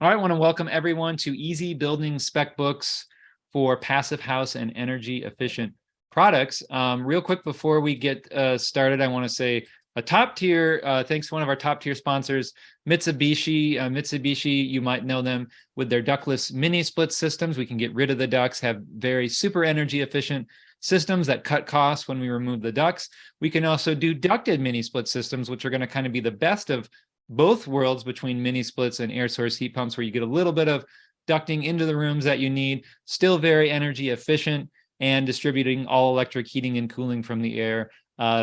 All right, I want to welcome everyone to Easy Building Spec Books for Passive House and Energy Efficient Products. Real quick before we get started, I want to say a top tier, thanks to one of our top tier sponsors, Mitsubishi. Mitsubishi, you might know them with their ductless mini split systems. We can get rid of the ducts, have very super energy efficient systems that cut costs when we remove the ducts. We can also do ducted mini split systems, which are going to kind of be the best of both worlds between mini splits and air source heat pumps, where you get a little bit of ducting into the rooms that you need, still very energy efficient, and distributing all electric heating and cooling from the air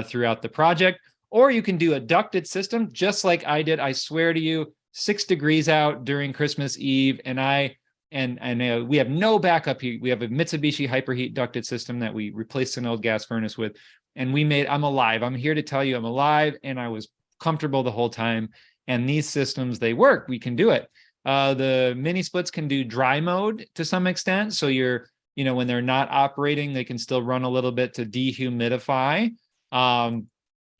throughout the project. Or you can do a ducted system, just like I did. I swear to you, 6 degrees out during Christmas Eve, and we have no backup heat. We have a Mitsubishi Hyperheat ducted system that we replaced an old gas furnace with, and I'm alive. I'm here to tell you I'm alive, and I was comfortable the whole time. And these systems, they work. We can do it. The mini splits can do dry mode to some extent. So when they're not operating, they can still run a little bit to dehumidify. And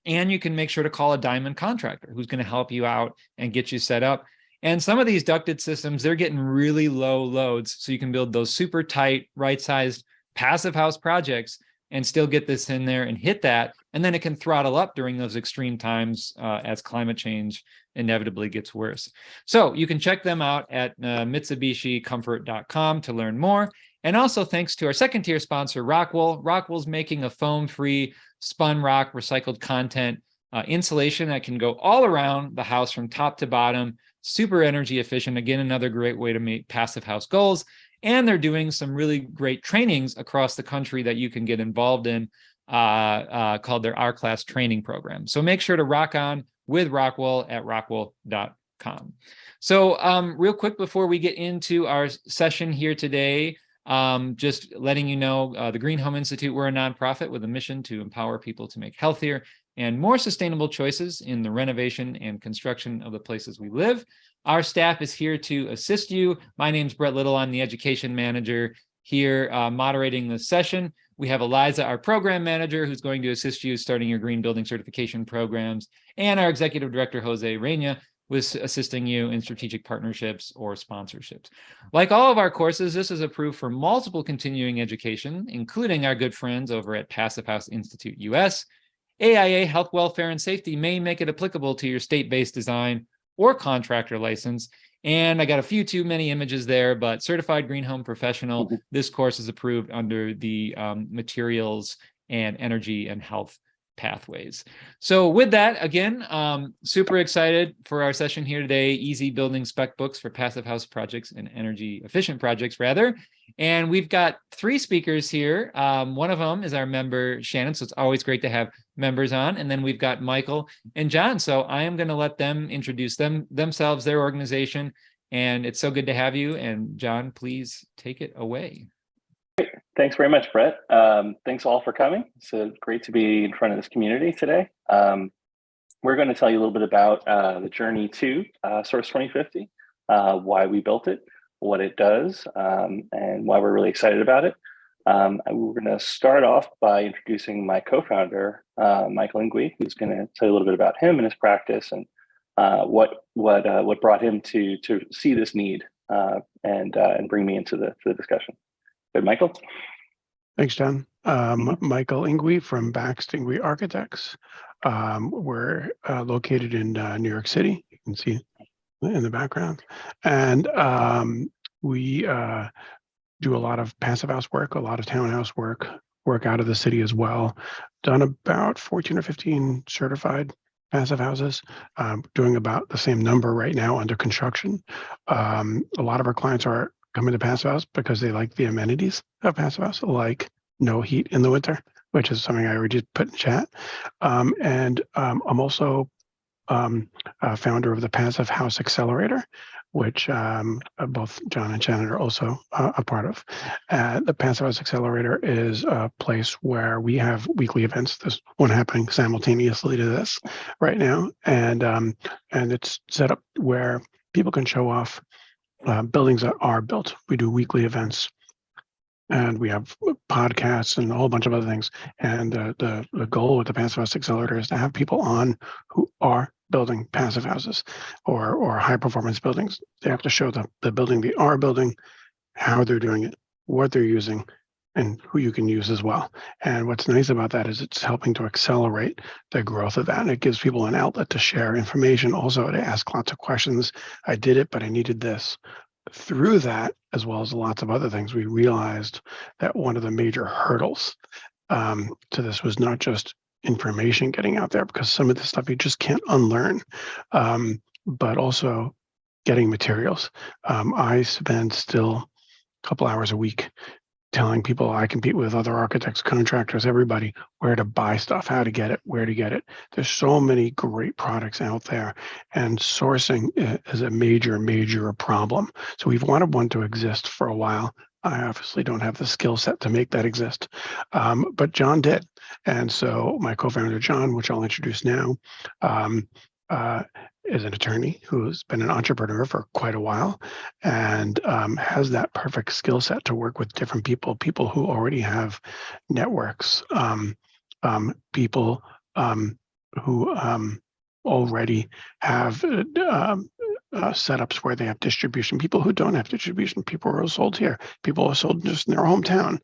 you can make sure to call a diamond contractor who's going to help you out and get you set up. And some of these ducted systems, they're getting really low loads. So you can build those super tight, right-sized passive house projects and still get this in there and hit that. And then it can throttle up during those extreme times as climate change inevitably gets worse. So you can check them out at MitsubishiComfort.com to learn more. And also thanks to our second tier sponsor, Rockwool. Rockwool's making a foam-free spun rock recycled content insulation that can go all around the house from top to bottom, super energy efficient. Again, another great way to meet passive house goals. And they're doing some really great trainings across the country that you can get involved in called their R-Class training program. So make sure to rock on with Rockwool at rockwool.com. So real quick before we get into our session here today, just letting you know, the GreenHome Institute, we're a nonprofit with a mission to empower people to make healthier and more sustainable choices in the renovation and construction of the places we live. Our staff is here to assist you. My name's Brett Little. I'm the education manager here moderating the session. We have Eliza, our program manager, who's going to assist you starting your green building certification programs, and our executive director, Jose Reina, with assisting you in strategic partnerships or sponsorships. Like all of our courses, this is approved for multiple continuing education, including our good friends over at Passive House Institute US. AIA Health, Welfare, and Safety may make it applicable to your state-based design or contractor license. And I got a few too many images there, but Certified Green Home Professional, this course is approved under the materials and energy and health pathways. So with that, again, super excited for our session here today, Easy Building Spec Books for Passive House Projects and Energy Efficient Projects, rather. And we've got 3 speakers here. One of them is our member, Shannon, so it's always great to have members on. And then we've got Michael and John. So I am going to let them introduce themselves, their organization. And it's so good to have you. And John, please take it away. Thanks very much, Brett. Thanks all for coming. It's great to be in front of this community today. We're going to tell you a little bit about the journey to Source 2050, why we built it, what it does, and why we're really excited about it. We're going to start off by introducing my co-founder, Michael Ingui, who's going to tell you a little bit about him and his practice and what brought him to see this need and bring me into the discussion. Good, Michael. Thanks, John. Michael Ingui from Baxt Ingui Architects. We're located in New York City. You can see in the background. And we do a lot of passive house work, a lot of townhouse work out of the city as well. Done about 14 or 15 certified passive houses, doing about the same number right now under construction. A lot of our clients are coming to passive house because they like the amenities of passive house, like no heat in the winter, which is something I already put in chat. I'm also a founder of the Passive House Accelerator, which both John and Shannon are also a part of. The Passive House Accelerator is a place where we have weekly events. There's one happening simultaneously to this right now, and it's set up where people can show off buildings that are built. We do weekly events, and we have podcasts and a whole bunch of other things. And the goal with the Passive House Accelerator is to have people on who are building passive houses or high performance buildings. They have to show the building they are building, how they're doing it, what they're using, and who you can use as well. And what's nice about that is it's helping to accelerate the growth of that. And it gives people an outlet to share information, also to ask lots of questions. I did it, but I needed this. Through that, as well as lots of other things, we realized that one of the major hurdles to this was not just information getting out there, because some of the stuff you just can't unlearn, but also getting materials. I spend still a couple hours a week telling people I compete with other architects, contractors, everybody, where to buy stuff, how to get it, where to get it. There's so many great products out there, and sourcing is a major problem. So we've wanted one to exist for a while. I obviously don't have the skill set to make that exist, but John did. And so my co-founder, John, which I'll introduce now, is an attorney who's been an entrepreneur for quite a while, and has that perfect skill set to work with different people who already have networks, people who already have setups where they have distribution, people who don't have distribution, people who are sold here, people who are sold just in their hometown.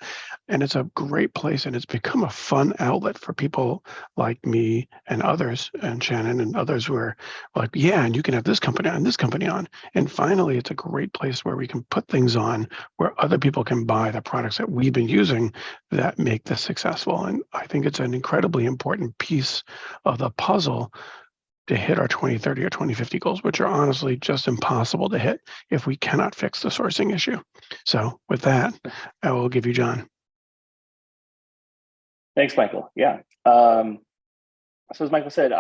And it's a great place, and it's become a fun outlet for people like me and others, and Shannon and others who are like, yeah, and you can have this company on, this company on. And finally, it's a great place where we can put things on where other people can buy the products that we've been using that make this successful. And I think it's an incredibly important piece of the puzzle to hit our 2030 or 2050 goals, which are honestly just impossible to hit if we cannot fix the sourcing issue. So with that, I will give you John. Thanks, Michael. Yeah. So as Michael said,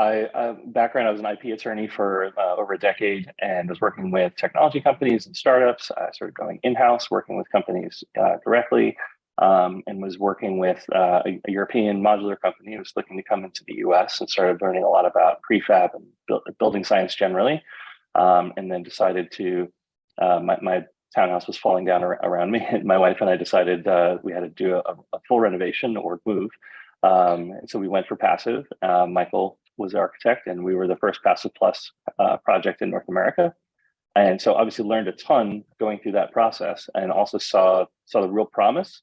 background, I was an IP attorney for over a decade, and was working with technology companies and startups. I started going in-house, working with companies directly, and was working with a European modular company who was looking to come into the US, and started learning a lot about prefab and building science generally. And then decided to, my townhouse was falling down around me, and my wife and I decided we had to do a full renovation or move. And so we went for passive. Michael was the architect, and we were the first Passive Plus project in North America. And so obviously learned a ton going through that process, and also saw the real promise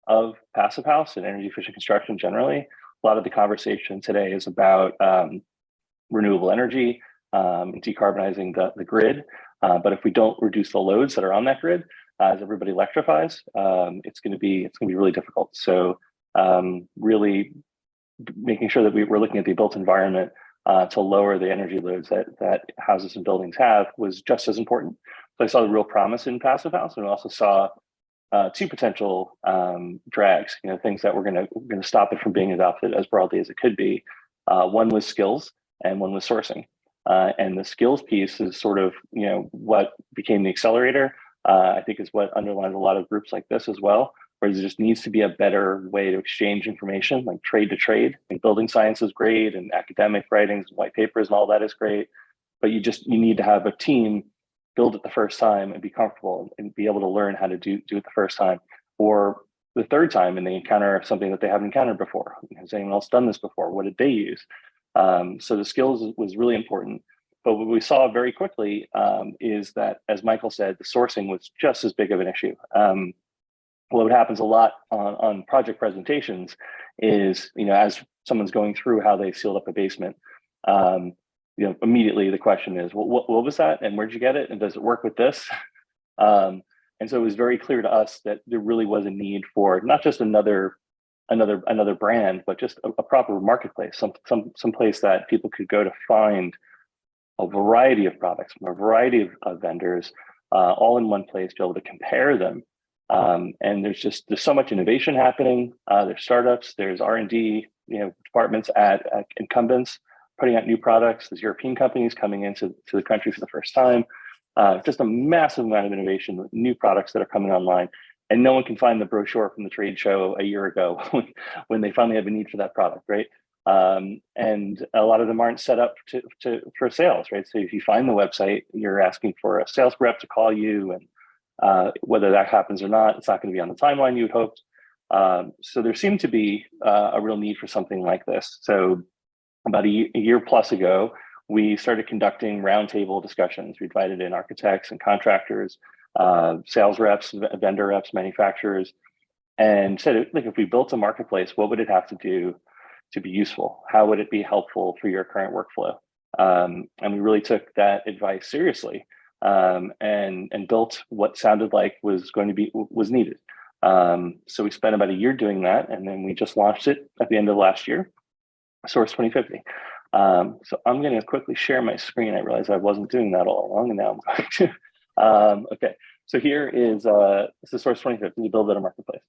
of passive house and energy efficient construction generally. A lot of the conversation today is about renewable energy, decarbonizing the grid. But if we don't reduce the loads that are on that grid, as everybody electrifies, it's going to be really difficult. So really making sure that we're looking at the built environment to lower the energy loads that houses and buildings have was just as important. So I saw the real promise in passive house, and also saw two potential drags, things that were going to stop it from being adopted as broadly as it could be. One was skills, and one was sourcing. And the skills piece is sort of, what became the accelerator. I think is what underlines a lot of groups like this as well, where there just needs to be a better way to exchange information, like trade to trade. Like building science is great, and academic writings and white papers and all that is great, but you need to have a team build it the first time and be comfortable and be able to learn how to do it the first time, or the third time, and they encounter something that they haven't encountered before. Has anyone else done this before? What did they use? So the skills was really important. But what we saw very quickly is that, as Michael said, the sourcing was just as big of an issue. What happens a lot on project presentations is, as someone's going through how they sealed up a basement, immediately the question is, well, what was that, and where'd you get it, and does it work with this? And so it was very clear to us that there really was a need for not just another brand, but just a proper marketplace, some place that people could go to find a variety of products from a variety of vendors, all in one place, be able to compare them. And there's so much innovation happening. There's startups, there's R&D, departments at incumbents putting out new products. There's European companies coming into the country for the first time. Just a massive amount of innovation, new products that are coming online. And no one can find the brochure from the trade show a year ago when they finally have a need for that product, right? And a lot of them aren't set up for sales, right? So if you find the website, you're asking for a sales rep to call you, and whether that happens or not, it's not going to be on the timeline you had hoped. So there seemed to be a real need for something like this. So about a year plus ago, we started conducting roundtable discussions. We invited in architects and contractors, sales reps, vendor reps, manufacturers, and said, like, if we built a marketplace, what would it have to do to be useful? How would it be helpful for your current workflow? And we really took that advice seriously, and built what sounded like was needed. So we spent about a year doing that, and then we just launched it at the end of last year, Source 2050. So I'm going to quickly share my screen. I realized I wasn't doing that all along, and now I'm going to. Okay, so here is this is Source 2050. We build it a marketplace.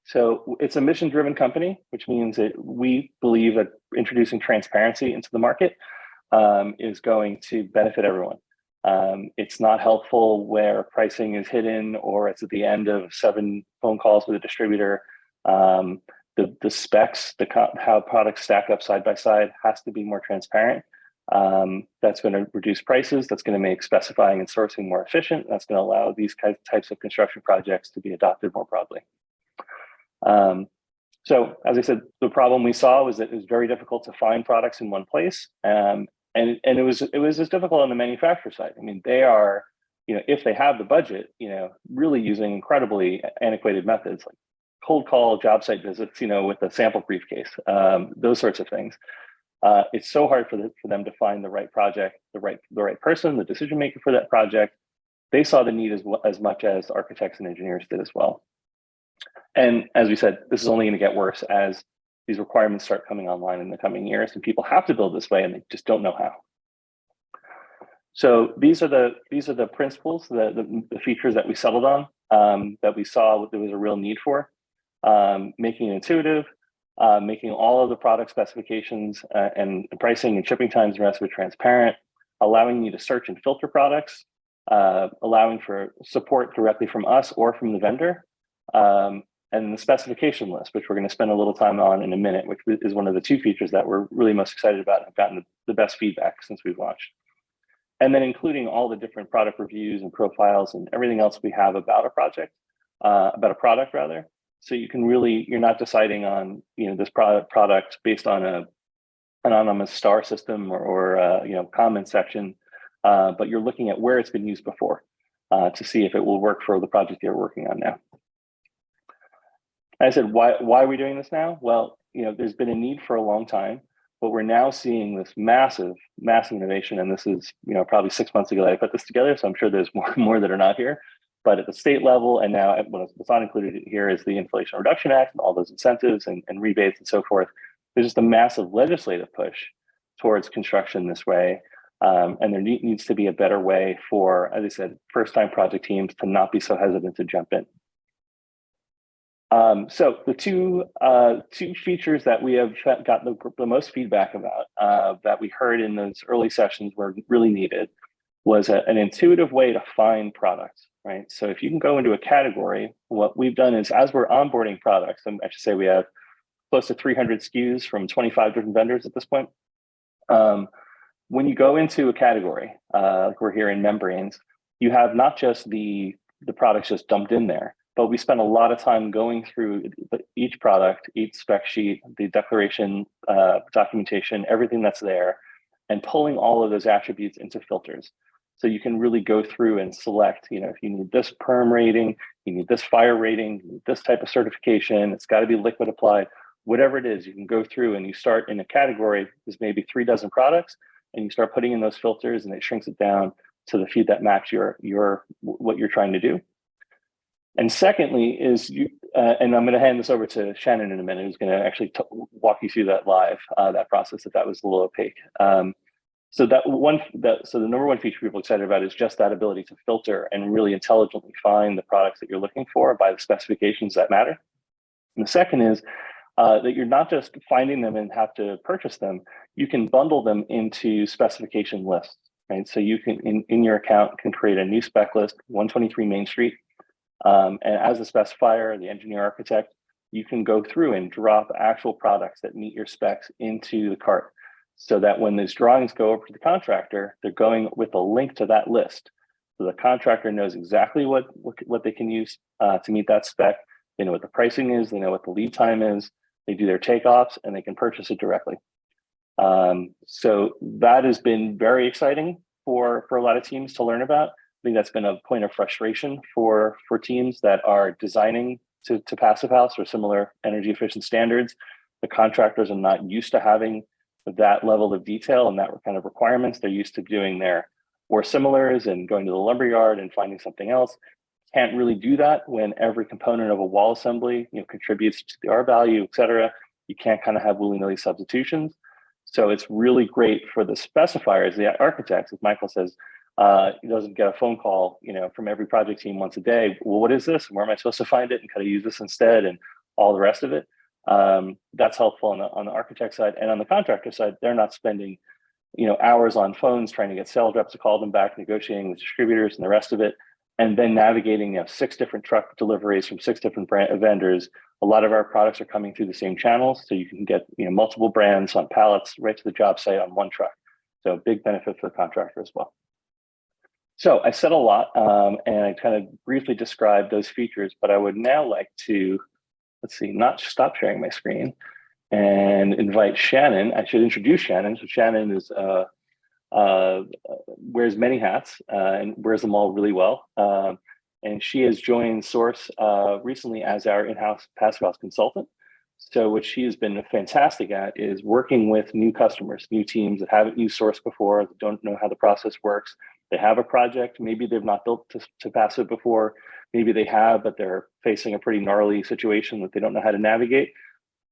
So it's a mission-driven company, which means that we believe that introducing transparency into the market is going to benefit everyone. It's not helpful where pricing is hidden or it's at the end of 7 phone calls with a distributor. The specs, how products stack up side by side has to be more transparent. That's going to reduce prices. That's going to make specifying and sourcing more efficient. That's going to allow these types of construction projects to be adopted more broadly. So as I said, the problem we saw was that it was very difficult to find products in one place. And it was as difficult on the manufacturer side. I mean, they are, if they have the budget, really using incredibly antiquated methods like cold call, job site visits, with a sample briefcase, those sorts of things. It's so hard for them to find the right project, the right person, the decision maker for that project. They saw the need as much as architects and engineers did as well. And as we said, this is only going to get worse as these requirements start coming online in the coming years, and people have to build this way, and they just don't know how. So these are the principles, the features that we settled on, that we saw there was a real need for. Making it intuitive, making all of the product specifications and pricing and shipping times and rest of it transparent, allowing you to search and filter products, allowing for support directly from us or from the vendor, and the specification list, which we're going to spend a little time on in a minute, which is one of the 2 features that we're really most excited about and have gotten the best feedback since we've launched. And then including all the different product reviews and profiles and everything else we have about a project, about a product rather. So you can you're not deciding on, this product based on an anonymous star system or comment section, but you're looking at where it's been used before to see if it will work for the project you're working on now. I said, why are we doing this now? Well, there's been a need for a long time, but we're now seeing this massive innovation. And this is, probably 6 months ago that I put this together. So I'm sure there's more that are not here. But at the state level, and now what's not included here is the Inflation Reduction Act and all those incentives and rebates and so forth. There's just a massive legislative push towards construction this way. And there needs to be a better way for, as I said, first-time project teams to not be so hesitant to jump in. So the two features that we have got the most feedback about that we heard in those early sessions were really needed was an intuitive way to find products, right? So if you can go into a category, what we've done is as we're onboarding products, and I should say we have close to 300 SKUs from 25 different vendors at this point. When you go into a category, like we're here in membranes, you have not just the products just dumped in there, but we spent a lot of time going through each product, each spec sheet, the declaration, documentation, everything that's there, and pulling all of those attributes into filters. So you can really go through and select, if you need this perm rating, you need this fire rating, you need this type of certification, it's got to be liquid applied, whatever it is, you can go through and you start in a category, there's maybe 3 dozen products, and you start putting in those filters and it shrinks it down to the few that match what you're trying to do. And secondly is and I'm going to hand this over to Shannon in a minute, who's going to actually walk you through that live, that process if that was a little opaque. So the number one feature people are excited about is just that ability to filter and really intelligently find the products that you're looking for by the specifications that matter. And the second is that you're not just finding them and have to purchase them, you can bundle them into specification lists, right? So you can, in your account, can create a new spec list, 123 Main Street. And as a specifier, the engineer architect, you can go through and drop actual products that meet your specs into the cart so that when those drawings go over to the contractor, they're going with a link to that list. So the contractor knows exactly what they can use to meet that spec. They know what the pricing is, they know what the lead time is, they do their takeoffs, and they can purchase it directly. So that has been very exciting for a lot of teams to learn about. I think that's been a point of frustration for teams that are designing to Passive House or similar energy efficient standards. The contractors are not used to having that level of detail and that kind of requirements. They're used to doing their or similars and going to the lumberyard and finding something else. Can't really do that when every component of a wall assembly, contributes to the R value, et cetera. You can't kind of have willy-nilly substitutions. So it's really great for the specifiers, the architects, as Michael says, he doesn't get a phone call, from every project team once a day. Well, what is this? Where am I supposed to find it? And kind of use this instead and all the rest of it. That's helpful on the architect side. And on the contractor side, they're not spending, hours on phones trying to get sales reps to call them back, negotiating with distributors and the rest of it. And then navigating 6 different truck deliveries from 6 different vendors. A lot of our products are coming through the same channels, so you can get multiple brands on pallets right to the job site on one truck. So big benefit for the contractor as well. So I said a lot, and I kind of briefly described those features, but I would now like to, not stop sharing my screen and invite Shannon. I should introduce Shannon. So Shannon is wears many hats and wears them all really well. And she has joined Source recently as our in-house Passive House consultant. So what she has been fantastic at is working with new customers, new teams that haven't used Source before, that don't know how the process works. They have a project, maybe they've not built to Passive before, maybe they have, but they're facing a pretty gnarly situation that they don't know how to navigate.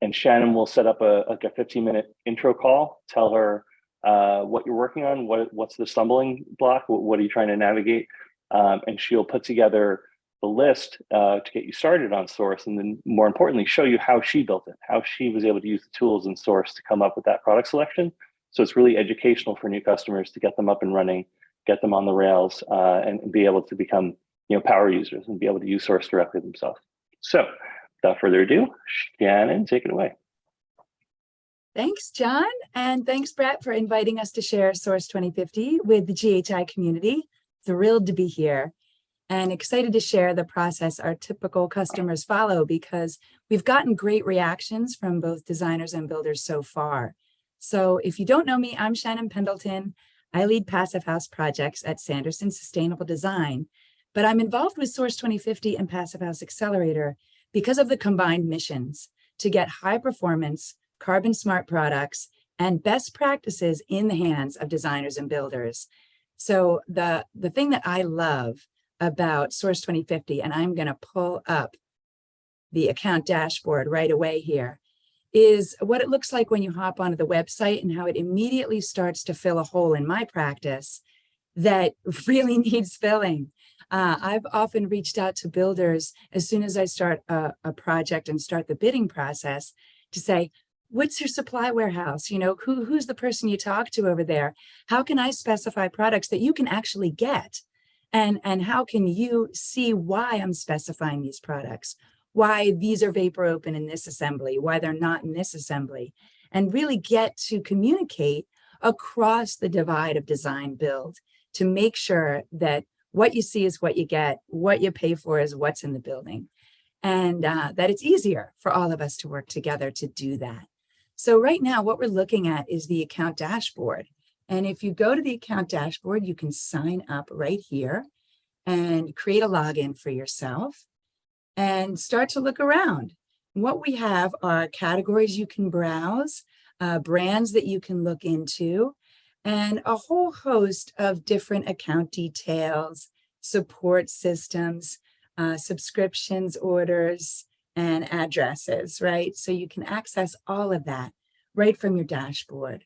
And Shannon will set up a 15-minute intro call, tell her what you're working on, what's the stumbling block, what are you trying to navigate, and she'll put together the list to get you started on Source, and then more importantly, show you how she built it, how she was able to use the tools in Source to come up with that product selection. So it's really educational for new customers to get them up and running, get them on the rails, and be able to become power users and be able to use Source directly themselves. So without further ado, Shannon, take it away. Thanks, John. And thanks, Brett, for inviting us to share Source 2050 with the GHI community. Thrilled to be here and excited to share the process our typical customers follow, because we've gotten great reactions from both designers and builders so far. So if you don't know me, I'm Shannon Pendleton. I lead Passive House projects at Sanderson Sustainable Design, but I'm involved with Source 2050 and Passive House Accelerator because of the combined missions to get high performance, carbon smart products and best practices in the hands of designers and builders. So the thing that I love about Source 2050, and I'm going to pull up the account dashboard right away here, is what it looks like when you hop onto the website and how it immediately starts to fill a hole in my practice that really needs filling. I've often reached out to builders as soon as I start a project and start the bidding process to say, what's your supply warehouse? Who's the person you talk to over there? How can I specify products that you can actually get? And how can you see why I'm specifying these products? Why these are vapor open in this assembly, why they're not in this assembly, and really get to communicate across the divide of design build to make sure that what you see is what you get, what you pay for is what's in the building, and that it's easier for all of us to work together to do that. So right now, what we're looking at is the account dashboard. And if you go to the account dashboard, you can sign up right here and create a login for yourself and start to look around. What we have are categories you can browse, brands that you can look into, and a whole host of different account details, support systems, subscriptions, orders, and addresses, right? So you can access all of that right from your dashboard.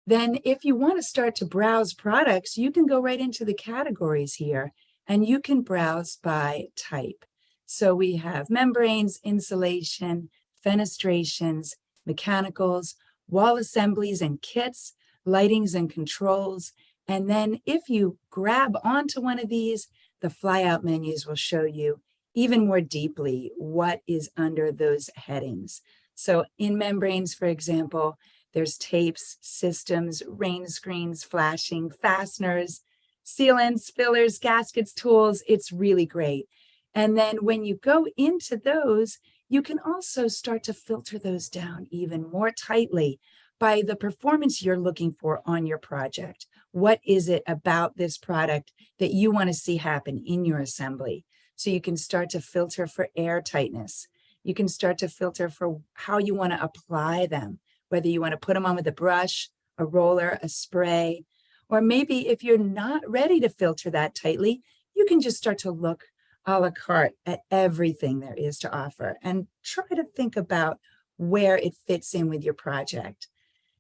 Then if you want to start to browse products, you can go right into the categories here and you can browse by type. So we have membranes, insulation, fenestrations, mechanicals, wall assemblies and kits, lightings and controls. And then if you grab onto one of these, the flyout menus will show you even more deeply what is under those headings. So in membranes, for example, there's tapes, systems, rain screens, flashing, fasteners, sealants, fillers, gaskets, tools. It's really great. And then when you go into those, you can also start to filter those down even more tightly by the performance you're looking for on your project. What is it about this product that you want to see happen in your assembly? So you can start to filter for air tightness. You can start to filter for how you want to apply them, whether you want to put them on with a brush, a roller, a spray, or maybe if you're not ready to filter that tightly, you can just start to look a la carte at everything there is to offer and try to think about where it fits in with your project.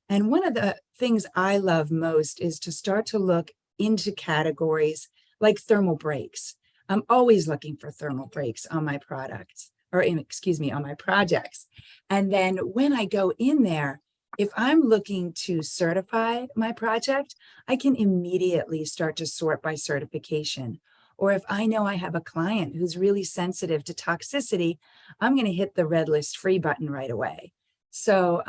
And one of the things I love most is to start to look into categories like thermal breaks. I'm always looking for thermal breaks on my products, on my projects. And then when I go in there, if I'm looking to certify my project, I can immediately start to sort by certification. Or if I know I have a client who's really sensitive to toxicity, I'm going to hit the red list free button right away. So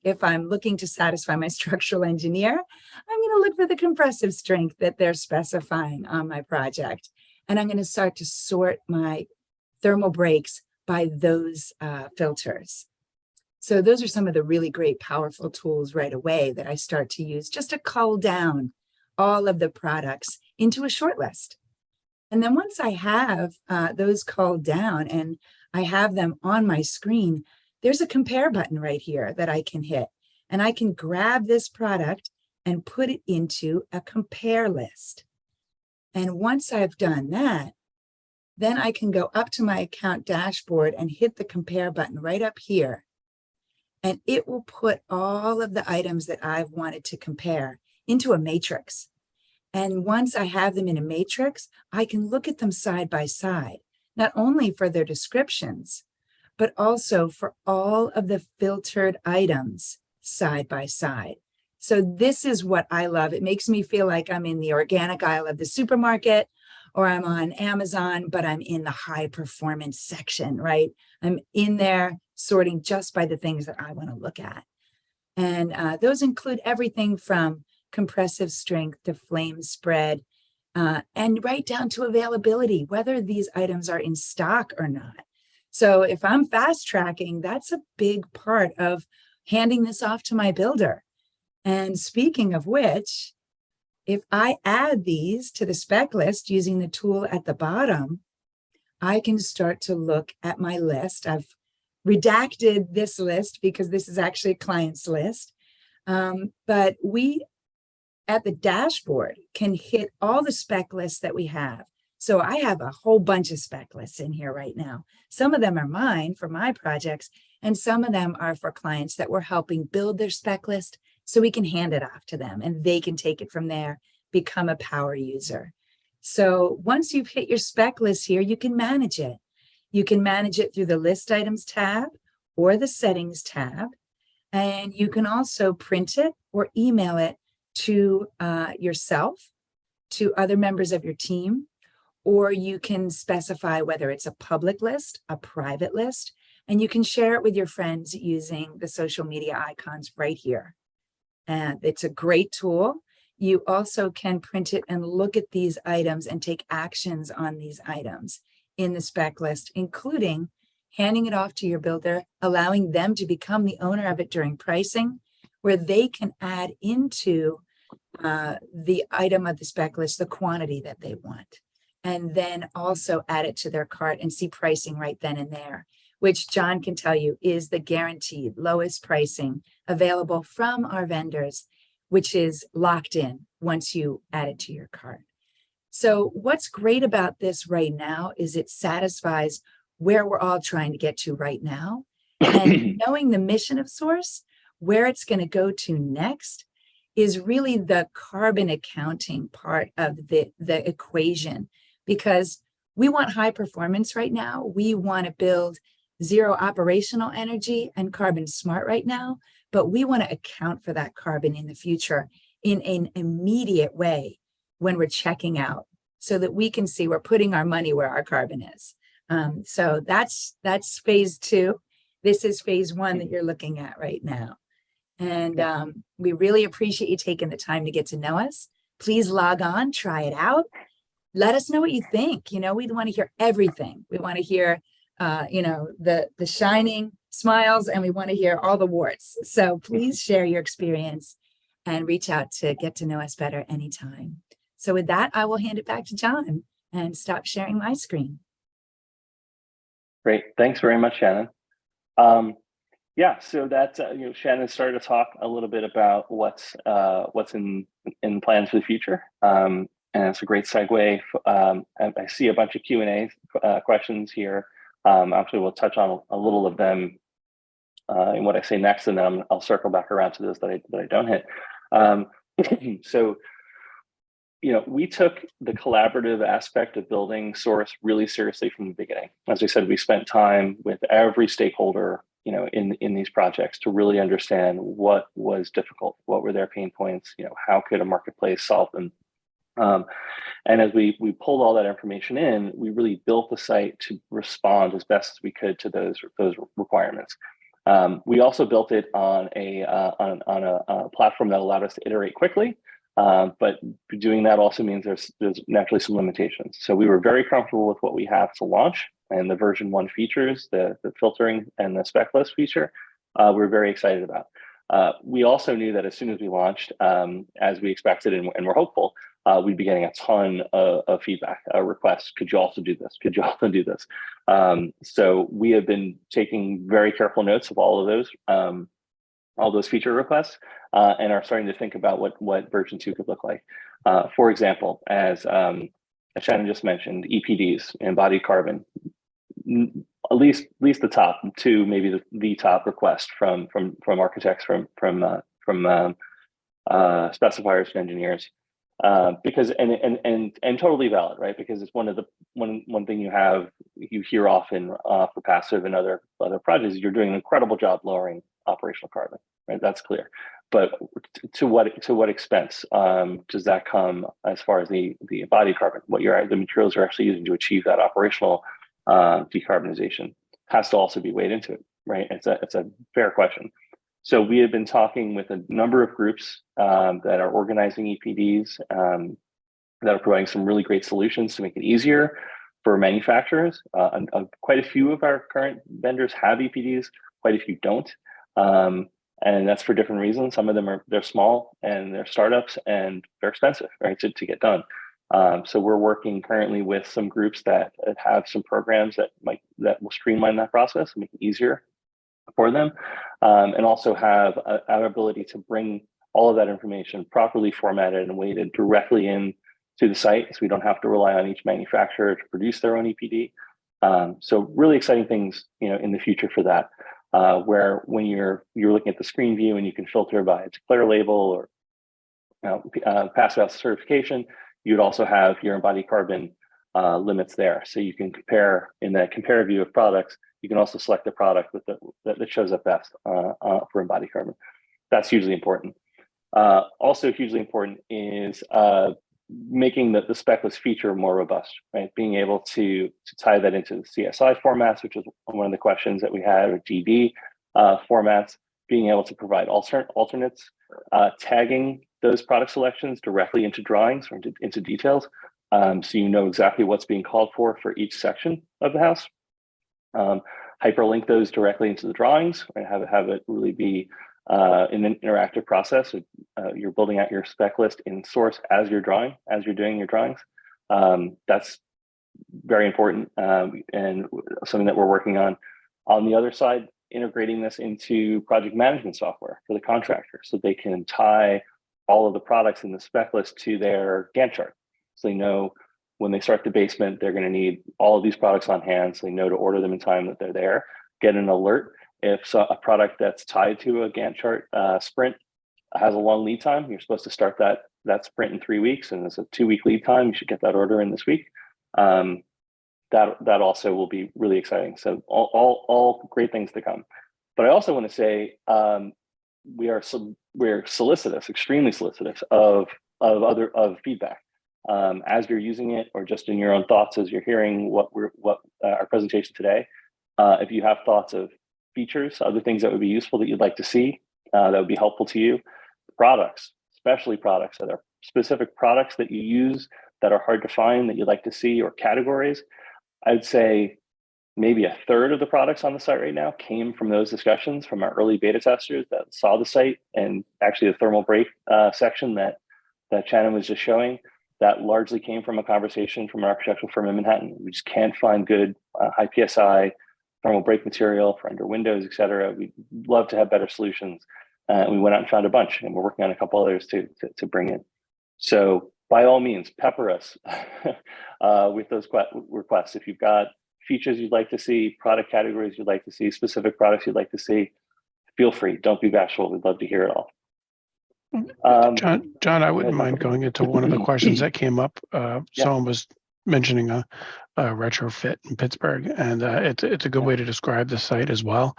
if I'm looking to satisfy my structural engineer, I'm going to look for the compressive strength that they're specifying on my project. And I'm going to start to sort my thermal breaks by those filters. So those are some of the really great, powerful tools right away that I start to use just to cull down all of the products into a short list. And then once I have those culled down and I have them on my screen, there's a compare button right here that I can hit. And I can grab this product and put it into a compare list. And once I've done that, then I can go up to my account dashboard and hit the compare button right up here. And it will put all of the items that I've wanted to compare into a matrix. And once I have them in a matrix, I can look at them side by side, not only for their descriptions, but also for all of the filtered items side by side. So this is what I love. It makes me feel like I'm in the organic aisle of the supermarket, or I'm on Amazon, but I'm in the high performance section, right? I'm in there sorting just by the things that I want to look at. And those include everything from compressive strength to flame spread, and right down to availability, whether these items are in stock or not. So if I'm fast tracking, that's a big part of handing this off to my builder. And speaking of which, if I add these to the spec list using the tool at the bottom, I can start to look at my list. I've redacted this list because this is actually a client's list. But we, at the dashboard, can hit all the spec lists that we have. So I have a whole bunch of spec lists in here right now. Some of them are mine for my projects, and some of them are for clients that we're helping build their spec list so we can hand it off to them and they can take it from there, become a power user. So once you've hit your spec list here, you can manage it. You can manage it through the list items tab or the settings tab. And you can also print it or email it to yourself, to other members of your team, or you can specify whether it's a public list, a private list, and you can share it with your friends using the social media icons right here. And it's a great tool. You also can print it and look at these items and take actions on these items in the spec list, including handing it off to your builder, allowing them to become the owner of it during pricing, where they can add into the item of the spec list the quantity that they want, and then also add it to their cart and see pricing right then and there, which John can tell you is the guaranteed lowest pricing available from our vendors, which is locked in once you add it to your cart. So what's great about this right now is it satisfies where we're all trying to get to right now. And knowing the mission of Source, where it's going to go to next, is really the carbon accounting part of the equation, because we want high performance right now. We want to build zero operational energy and carbon smart right now, but we want to account for that carbon in the future in an immediate way when we're checking out, so that we can see we're putting our money where our carbon is. So that's phase 2. This is phase 1 that you're looking at right now. And we really appreciate you taking the time to get to know us. Please log on, try it out. Let us know what you think. You know, we want to hear everything. We want to hear, you know, the shining smiles, and we want to hear all the warts. So please share your experience and reach out to get to know us better anytime. So with that, I will hand it back to John and stop sharing my screen. Great. Thanks very much, Shannon. Yeah, so that Shannon started to talk a little bit about what's in plans for the future, and it's a great segue. I see a bunch of Q&A questions here. Actually, we'll touch on a little of them in what I say next, and then I'll circle back around to those that I don't hit. So, we took the collaborative aspect of building Source really seriously from the beginning. As I said, we spent time with every stakeholder, in these projects to really understand what was difficult, what were their pain points, how could a marketplace solve them. And as we pulled all that information in, we really built the site to respond as best as we could to those requirements. We also built it on a platform that allowed us to iterate quickly, but doing that also means there's naturally some limitations. So we were very comfortable with what we have to launch, and the version 1 features, the filtering and the spec list feature, we're very excited about. We also knew that as soon as we launched, as we expected and we're hopeful, we'd be getting a ton of feedback, requests. Could you also do this? Could you also do this? So we have been taking very careful notes of all those feature requests, and are starting to think about what version 2 could look like. For example, as Shannon just mentioned, EPDs, embodied carbon, at least the top 2, maybe the top request from architects, from specifiers and engineers, because and totally valid, right? Because it's one thing you hear often for passive and other projects. You're doing an incredible job lowering operational carbon, right? That's clear. But to what expense does that come as far as the embodied carbon? What the materials you're actually using to achieve that operational decarbonization has to also be weighed into it, right? It's a fair question. So we have been talking with a number of groups that are organizing EPDs, that are providing some really great solutions to make it easier for manufacturers. Quite a few of our current vendors have EPDs, quite a few don't. And that's for different reasons. Some of them they're small and they're startups and they're expensive, right, to get done. So we're working currently with some groups that have some programs that will streamline that process and make it easier for them, and also have our ability to bring all of that information properly formatted and weighted directly in to the site, so we don't have to rely on each manufacturer to produce their own EPD. So really exciting things, in the future for that, where when you're looking at the screen view and you can filter by a declare label or pass out certification, you'd also have your embodied carbon limits there. So you can compare in that compare view of products. You can also select the product that shows up best for embodied carbon. That's hugely important. Also hugely important is making the spec list feature more robust, right? Being able to tie that into the CSI formats, which is one of the questions that we had, or GB formats, being able to provide alternates, tagging those product selections directly into drawings or into details, so you know exactly what's being called for each section of the house. Hyperlink those directly into the drawings, and have it really be an interactive process. You're building out your spec list in Source as you're doing your drawings. That's very important, and something that we're working on. On the other side, integrating this into project management software for the contractor, so they can tie all of the products in the spec list to their Gantt chart. So they know when they start the basement, they're going to need all of these products on hand, so they know to order them in time that they're there. Get an alert if a product that's tied to a Gantt chart sprint has a long lead time. You're supposed to start that sprint in 3 weeks, and it's a 2-week lead time. You should get that order in this week. That also will be really exciting. So all great things to come. But I also want to say we're solicitous, extremely solicitous of feedback. As you're using it, or just in your own thoughts as you're hearing our presentation today. If you have thoughts of features, other things that would be useful that you'd like to see, that would be helpful to you, products, especially products that are specific products that you use that are hard to find that you'd like to see, or categories, I'd say maybe a third of the products on the site right now came from those discussions from our early beta testers that saw the site, and actually the thermal break section that Shannon was just showing, that largely came from a conversation from an architectural firm in Manhattan. We just can't find good high PSI thermal break material for under windows, et cetera. We'd love to have better solutions. We went out and found a bunch, and we're working on a couple others to bring in. So by all means, pepper us with those requests. If you've got features you'd like to see, product categories you'd like to see, specific products you'd like to see, feel free. Don't be bashful. We'd love to hear it all. John, I wouldn't mind going into one of the questions that came up. Someone was mentioning a retrofit in Pittsburgh, and it's a good way to describe the site as well.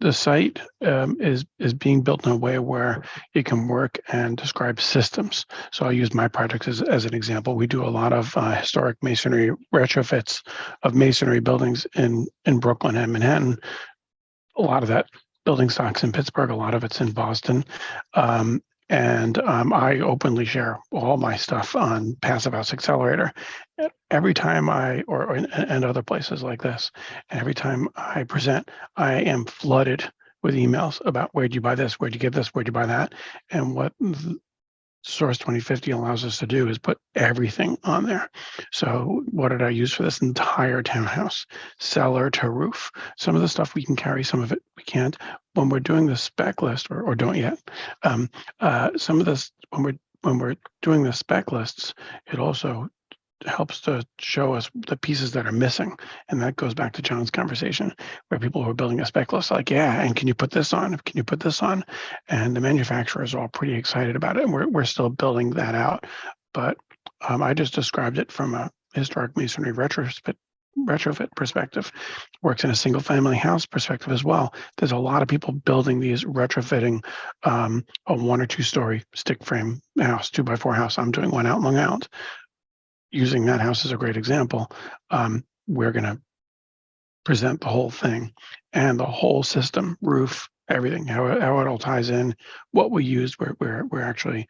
The site is being built in a way where it can work and describe systems. So I'll use my project as an example. We do a lot of historic masonry retrofits of masonry buildings in Brooklyn and Manhattan. A lot of that building stock's in Pittsburgh, a lot of it's in Boston. I openly share all my stuff on Passive House Accelerator. Every time and other places like this, and every time I present, I am flooded with emails about where'd you buy this, where'd you get this, where'd you buy that, and what Source 2050 allows us to do is put everything on there. So what did I use for this entire townhouse? Cellar to roof. Some of the stuff we can carry, some of it we can't. When we're doing the spec list, or don't yet, some of this, when we're doing the spec lists, it also helps to show us the pieces that are missing. And that goes back to John's conversation, where people who are building a spec list like, yeah, and can you put this on? Can you put this on? And the manufacturers are all pretty excited about it. And we're still building that out. But I just described it from a historic masonry retrofit perspective. Works in a single family house perspective as well. There's a lot of people building these retrofitting a 1 or 2 story stick frame house, 2x4 house. I'm doing one out in Long Island. Using that house as a great example, we're going to present the whole thing and the whole system, roof, everything, how it all ties in, what we used. We're actually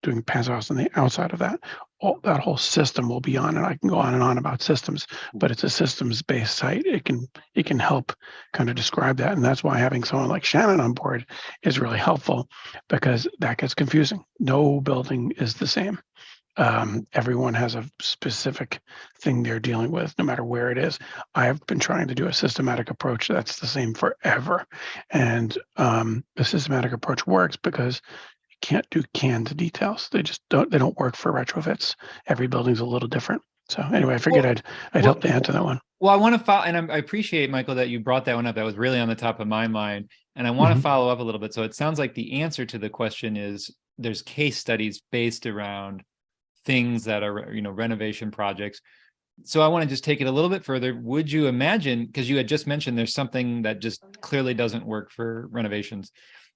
doing Passive House on the outside of that. That whole system will be on, and I can go on and on about systems, but it's a systems-based site. It can help kind of describe that, and that's why having someone like Shannon on board is really helpful, because that gets confusing. No building is the same. Everyone has a specific thing they're dealing with, no matter where it is. I have been trying to do a systematic approach that's the same forever. And the systematic approach works because you can't do canned details. They don't work for retrofits. Every building's a little different. So anyway, I figured I'd help to answer that one. Well, I want to follow, and I appreciate, Michael, that you brought that one up. That was really on the top of my mind. And I want to follow up a little bit. So it sounds like the answer to the question is there's case studies based around things that are, renovation projects. So I want to just take it a little bit further. Would you imagine, because you had just mentioned there's something that just clearly doesn't work for renovations.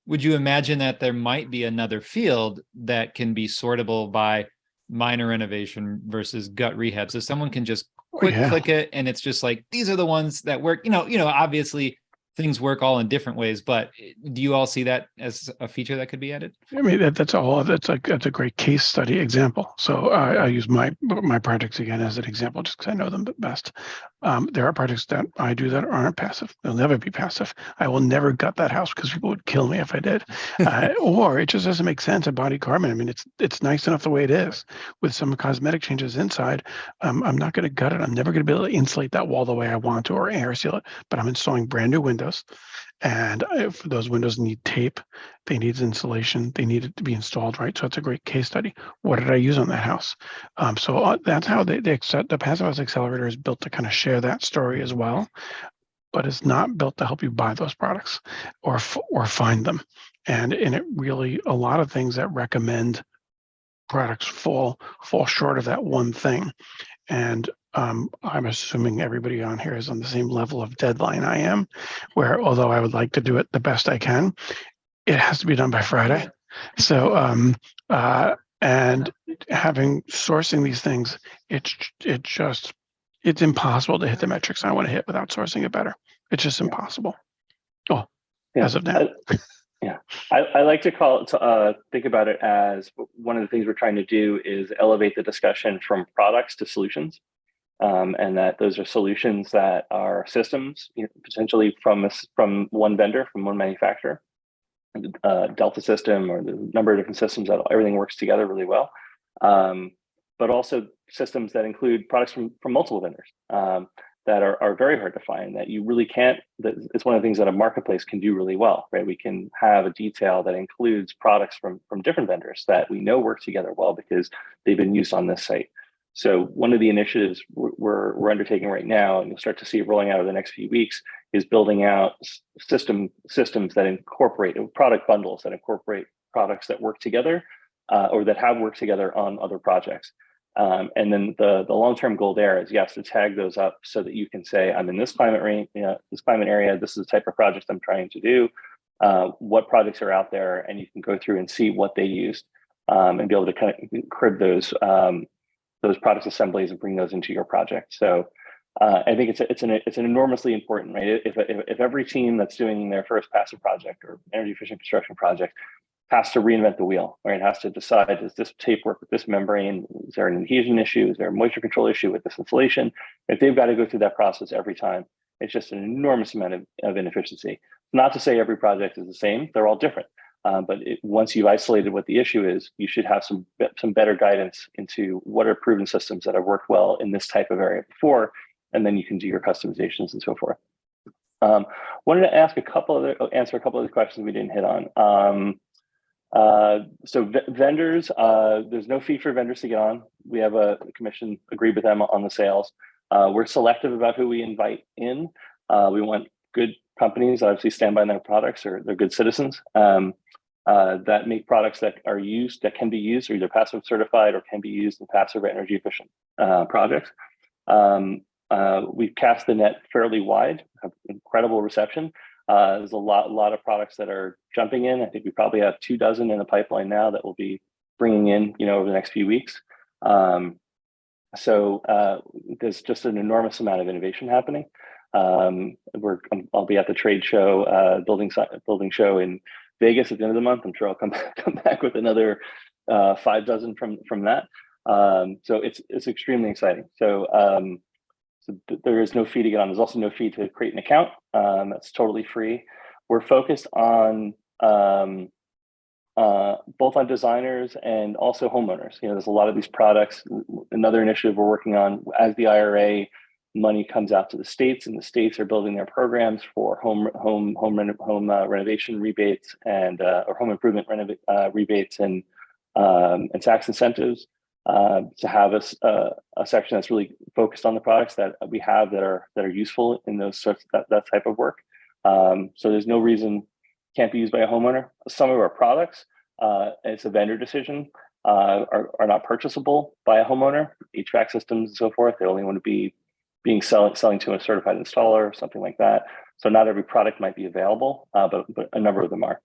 Would you imagine that there might be another field that can be sortable by minor renovation versus gut rehab? So someone can just click it, and it's just like, these are the ones that work. Obviously things work all in different ways, but do you all see that as a feature that could be added? I mean, that's a great case study example. So I use my projects again as an example, just because I know them best. There are projects that I do that aren't passive. They'll never be passive. I will never gut that house because people would kill me if I did. Or it just doesn't make sense in body carbon. I mean, it's nice enough the way it is with some cosmetic changes inside. I'm not going to gut it. I'm never going to be able to insulate that wall the way I want to or air seal it, but I'm installing brand new windows. And if those windows need tape, they need insulation, they need it to be installed right. So it's a great case study. What did I use on that house? So that's how the Passive House Accelerator is built to kind of share that story as well. But it's not built to help you buy those products or find them. And in it really, a lot of things that recommend products fall short of that one thing. And I'm assuming everybody on here is on the same level of deadline I am, where although I would like to do it the best I can, it has to be done by Friday. So, and sourcing these things, it's impossible to hit the metrics I want to hit without sourcing it better. It's just impossible. As of now. I like to think about it as one of the things we're trying to do is elevate the discussion from products to solutions. and that those are solutions that are systems, potentially from one vendor, from one manufacturer, Delta system, or the number of different systems that everything works together really well. But also systems that include products from multiple vendors that are very hard to find, that you really can't, it's one of the things that a marketplace can do really well, right? We can have a detail that includes products from different vendors that we know work together well because they've been used on this site. So one of the initiatives we're undertaking right now, and you'll start to see it rolling out over the next few weeks, is building out systems that incorporate product bundles that incorporate products that work together or that have worked together on other projects. And then the long-term goal there is, yes, to tag those up so that you can say, I'm in this climate range, this climate area, this is the type of project I'm trying to do, what projects are out there, and you can go through and see what they used and be able to kind of crib those product assemblies and bring those into your project. So I think it's an enormously important, right? If every team that's doing their first passive project or energy efficient construction project has to reinvent the wheel, right? It has to decide, does this tape work with this membrane? Is there an adhesion issue? Is there a moisture control issue with this insulation? If they've got to go through that process every time, it's just an enormous amount of inefficiency. Not to say every project is the same, they're all different. But once you've isolated what the issue is, you should have some better guidance into what are proven systems that have worked well in this type of area before, and then you can do your customizations and so forth. Wanted to answer a couple of the questions we didn't hit on. So vendors, there's no fee for vendors to get on. We have a commission agreed with them on the sales. We're selective about who we invite in. We want good companies that obviously stand by their products, or they're good citizens that make products that can be used, or either passive certified or can be used in passive or energy efficient projects. We've cast the net fairly wide, have incredible reception. There's a lot of products that are jumping in. I think we probably have 24 in the pipeline now that we'll be bringing in, over the next few weeks. So there's just an enormous amount of innovation happening. I'll be at the trade show, building show in Vegas at the end of the month. I'm sure I'll come back with another 5 from that. So it's extremely exciting. So there is no fee to get on. There's also no fee to create an account. That's totally free. We're focused on both on designers and also homeowners. There's a lot of these products. Another initiative we're working on, as the IRA money comes out to the states, and the states are building their programs for home renovation rebates and or home improvement rebates and tax incentives. To have a section that's really focused on the products that we have that are useful in those sorts that type of work. So there's no reason it can't be used by a homeowner. Some of our products, it's a vendor decision, are not purchasable by a homeowner. HVAC systems and so forth, they only want to be selling to a certified installer or something like that. So not every product might be available, but a number of them are.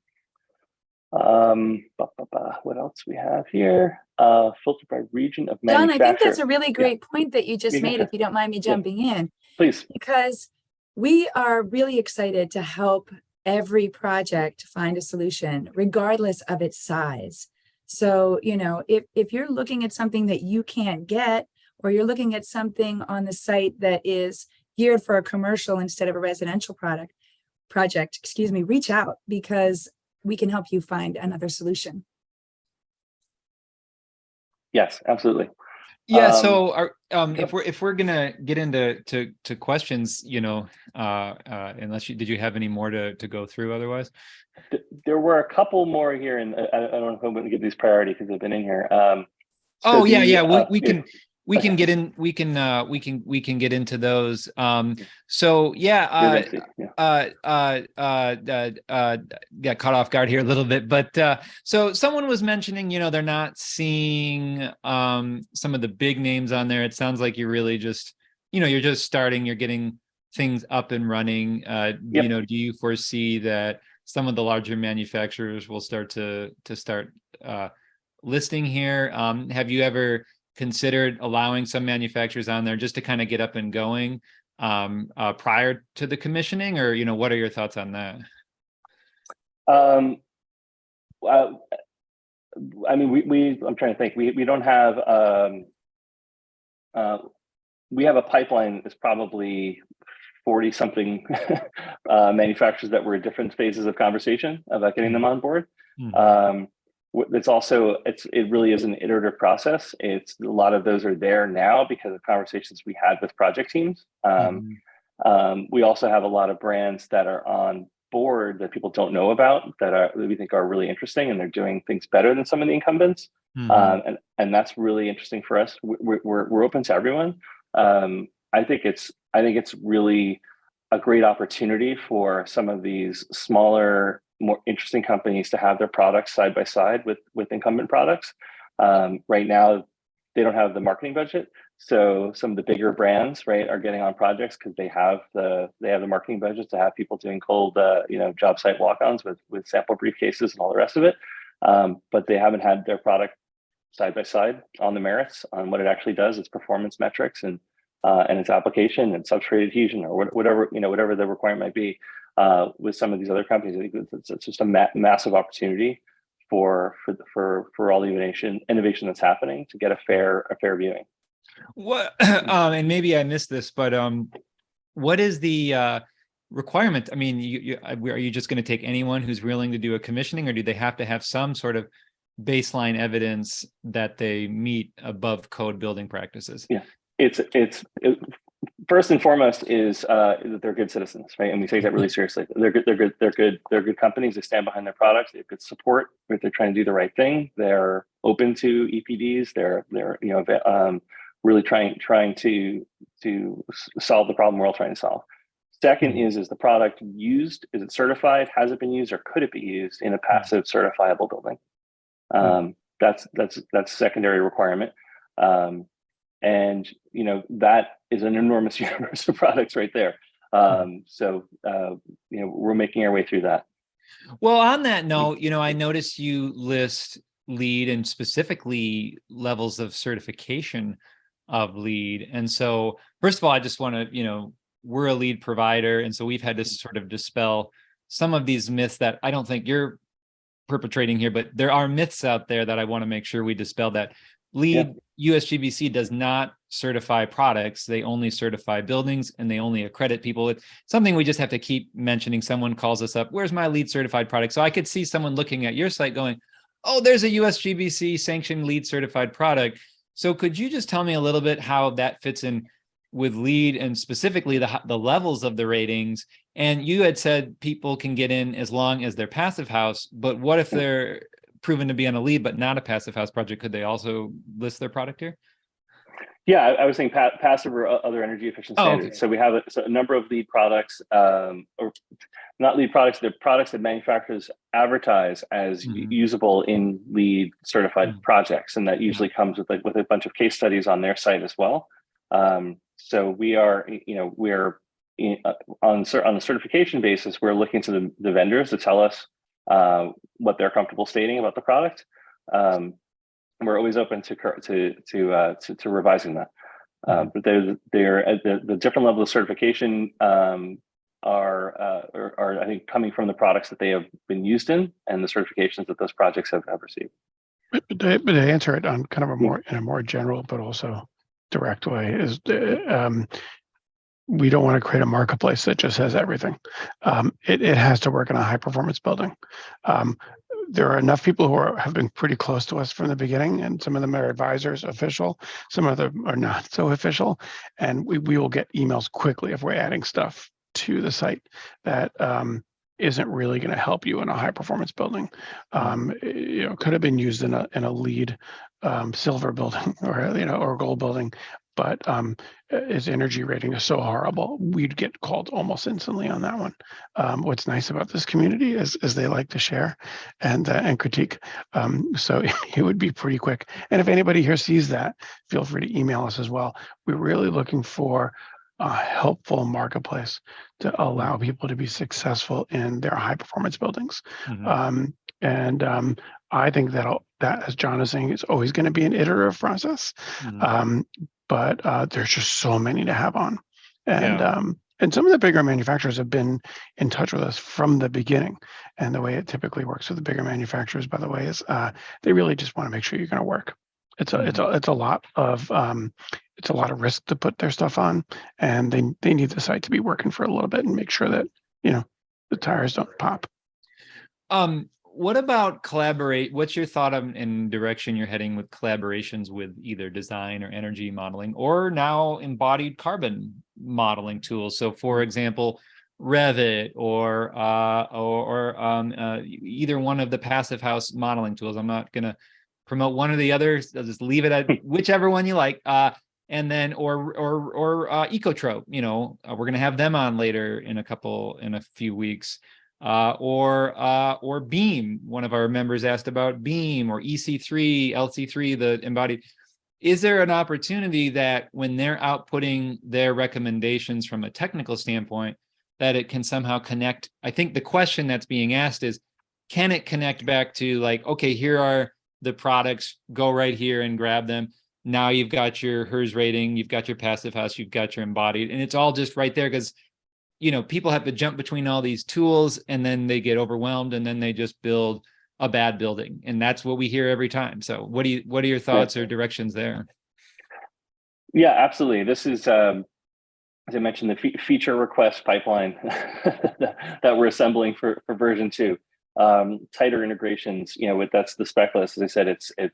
What else we have here? Filtered by region of manufacturer. John, I think that's a really great point that you just made, if you don't mind me jumping in. Please. Because we are really excited to help every project find a solution, regardless of its size. So, if you're looking at something that you can't get, or you're looking at something on the site that is geared for a commercial instead of a residential project, reach out, because we can help you find another solution. Yes, absolutely. Yeah. So if we're gonna get into questions, unless did you have any more to go through otherwise? There were a couple more here, and I don't know if I'm going to give these priority because they've been in here. We can get in. We can get into those. So yeah, got caught off guard here a little bit, but so someone was mentioning, they're not seeing some of the big names on there. It sounds like you're really just, you're just starting. You're getting things up and running. Do you foresee that some of the larger manufacturers will start listing here? Have you ever considered allowing some manufacturers on there just to kind of get up and going prior to the commissioning, or what are your thoughts on that? I mean, I'm trying to think. We don't have we have a pipeline that's probably 40 something manufacturers that we're at different phases of conversation about getting them on board. It really is an iterative process. It's a lot of those are there now because of conversations we had with project teams. We also have a lot of brands that are on board that people don't know about that we think are really interesting, and they're doing things better than some of the incumbents. And that's really interesting for us. We're open to everyone. I think it's really a great opportunity for some of these smaller, more interesting companies to have their products side by side with incumbent products. Right now, they don't have the marketing budget, so some of the bigger brands, right, are getting on projects because they have the marketing budget to have people doing cold, job site walk-ons with sample briefcases and all the rest of it. But they haven't had their product side by side on the merits, on what it actually does, its performance metrics, and its application and substrate adhesion, or whatever the requirement might be. With some of these other companies, I think it's just a massive opportunity for all the innovation that's happening to get a fair viewing. What and maybe I missed this, but what is the requirement? I mean, are you just going to take anyone who's willing to do a commissioning, or do they have to have some sort of baseline evidence that they meet above code building practices? Yeah, it's first and foremost is that they're good citizens, right? And we take that really seriously. They're good companies. They stand behind their products. They have good support. Right? They're trying to do the right thing. They're open to EPDs. They're really trying to solve the problem we're all trying to solve. Second is the product used? Is it certified? Has it been used, or could it be used in a passive certifiable building? That's a secondary requirement. And that is an enormous universe of products right there. So we're making our way through that. Well, on that note, I noticed you list LEED and specifically levels of certification of LEED. And so first of all, I just want to, we're a LEED provider. And so we've had to sort of dispel some of these myths that I don't think you're perpetrating here, but there are myths out there that I want to make sure we dispel. That LEED US GBC does not certify products. They only certify buildings, and they only accredit people. It's something we just have to keep mentioning. Someone calls us up, where's my LEED certified product? So I could see someone looking at your site going, oh, there's a US GBC sanctioned LEED certified product. So could you just tell me a little bit how that fits in with LEED, and specifically the levels of the ratings? And you had said people can get in as long as they're passive house, but what if they're proven to be on a LEED but not a passive house project? Could they also list their product here? Yeah, I was saying passive or other energy efficient standards. Okay. So we have a number of LEED products, or not LEED products, they're products that manufacturers advertise as usable in LEED certified projects. And that usually comes with a bunch of case studies on their site as well. So we are, on the certification basis, we're looking to the vendors to tell us what they're comfortable stating about the product. And we're always open to revising that. But they're at the different level of certification are I think coming from the products that they have been used in and the certifications that those projects have received. But to answer it on kind of in a more general but also direct way is we don't want to create a marketplace that just has everything. It has to work in a high performance building. There are enough people who have been pretty close to us from the beginning, and some of them are advisors, official, some of them are not so official, and we will get emails quickly if we're adding stuff to the site that isn't really going to help you in a high performance building. Could have been used in a LEED silver building or gold building, but its energy rating is so horrible, we'd get called almost instantly on that one. What's nice about this community is they like to share and critique. So it would be pretty quick. And if anybody here sees that, feel free to email us as well. We're really looking for a helpful marketplace to allow people to be successful in their high performance buildings. I think that, as John is saying, it's always going to be an iterative process. But there's just so many to have on. And some of the bigger manufacturers have been in touch with us from the beginning. And the way it typically works with the bigger manufacturers, by the way, is they really just want to make sure you're going to work. It's a lot of it's a lot of risk to put their stuff on, and they need the site to be working for a little bit and make sure that, you know, the tires don't pop. What about collaborate? What's your thought on and direction you're heading with collaborations with either design or energy modeling, or now embodied carbon modeling tools? So, for example, Revit or either one of the passive house modeling tools. I'm not going to promote one or the other. I'll just leave it at whichever one you like. And then or Ecotrope. You know, we're going to have them on later in a few weeks. Or Beam. One of our members asked about Beam or EC3, LC3, the embodied. Is there an opportunity that when they're outputting their recommendations from a technical standpoint, that it can somehow connect? I think the question that's being asked is, can it connect back to like, okay, here are the products, go right here and grab them. Now you've got your HERS rating, you've got your passive house, you've got your embodied, and it's all just right there, because you know, people have to jump between all these tools and then they get overwhelmed and then they just build a bad building. And that's what we hear every time. So what are your thoughts or directions there? Yeah, absolutely. This is, as I mentioned, the feature request pipeline that we're assembling for version 2. Tighter integrations, you know, that's the spec list. As I said, it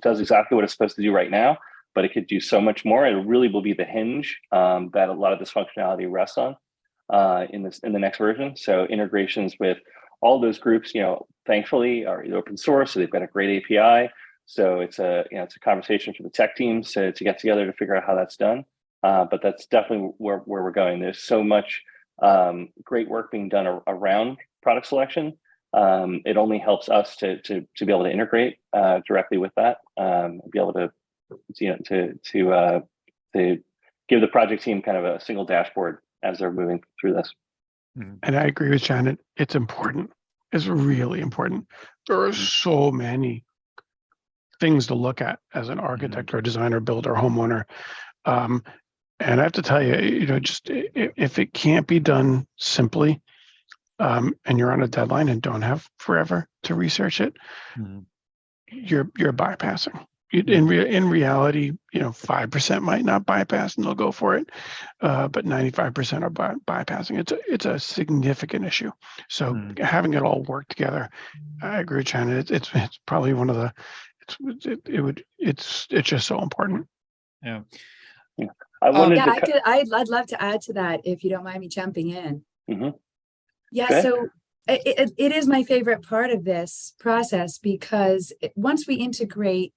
does exactly what it's supposed to do right now, but it could do so much more. It really will be the hinge that a lot of this functionality rests on in the next version. So integrations with all those groups, you know, thankfully are either open source, so they've got a great API. So it's a conversation for the tech teams to get together to figure out how that's done. But that's definitely where we're going. There's so much great work being done around product selection. It only helps us to be able to integrate directly with that, and be able to, you know, to give the project team kind of a single dashboard as they're moving through this. And I agree with Shannon. It's important. It's really important. There are so many things to look at as an architect or designer, builder, homeowner. And I have to tell you, you know, just if it can't be done simply, and you're on a deadline and don't have forever to research it, you're bypassing. In reality, you know, 5% might not bypass and they'll go for it, but 95% are bypassing. It's a significant issue. So having it all work together, I agree with Shannon. It's probably one of the. It's just so important. Yeah. I'd love to add to that if you don't mind me jumping in. Yeah. So it is my favorite part of this process, because once we integrate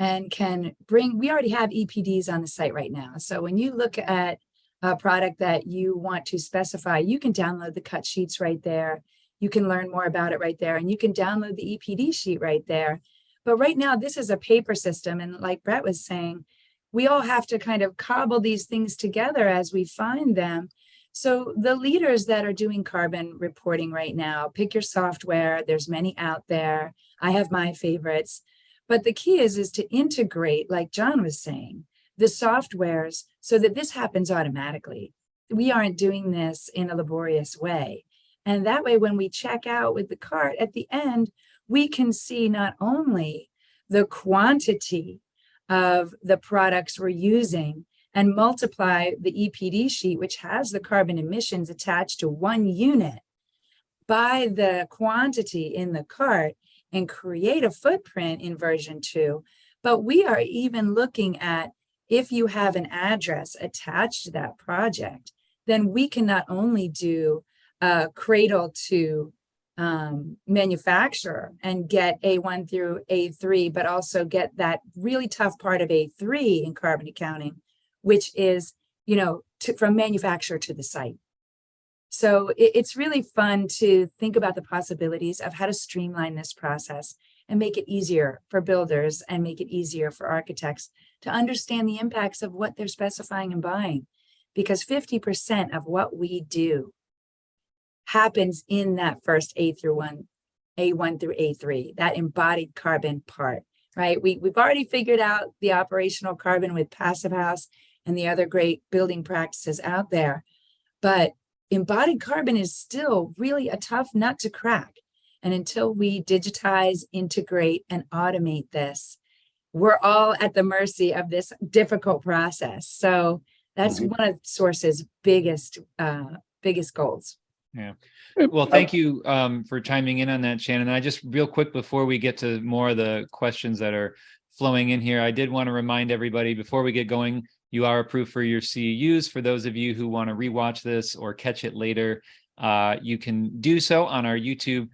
and can bring, we already have EPDs on the site right now. So when you look at a product that you want to specify, you can download the cut sheets right there. You can learn more about it right there, and you can download the EPD sheet right there. But right now, this is a paper system. And like Brett was saying, we all have to kind of cobble these things together as we find them. So the leaders that are doing carbon reporting right now, pick your software. There's many out there. I have my favorites. But the key is to integrate, like John was saying, the softwares so that this happens automatically. We aren't doing this in a laborious way. And that way, when we check out with the cart at the end, we can see not only the quantity of the products we're using and multiply the EPD sheet, which has the carbon emissions attached to one unit, by the quantity in the cart, and create a footprint in version 2. But we are even looking at, if you have an address attached to that project, then we can not only do cradle to manufacturer and get A1 through A3, but also get that really tough part of A3 in carbon accounting, which is, you know, from manufacturer to the site. So it's really fun to think about the possibilities of how to streamline this process and make it easier for builders and make it easier for architects to understand the impacts of what they're specifying and buying. Because 50% of what we do happens in that first A1 through A3, that embodied carbon part, right? We've already figured out the operational carbon with Passive House and the other great building practices out there. But embodied carbon is still really a tough nut to crack. And until we digitize, integrate, and automate this, we're all at the mercy of this difficult process. So that's one of Source's biggest goals. Yeah. Well, thank you for chiming in on that, Shannon. I just real quick before we get to more of the questions that are flowing in here, I did want to remind everybody before we get going, you are approved for your CEUs. For those of you who want to rewatch this or catch it later, you can do so on our YouTube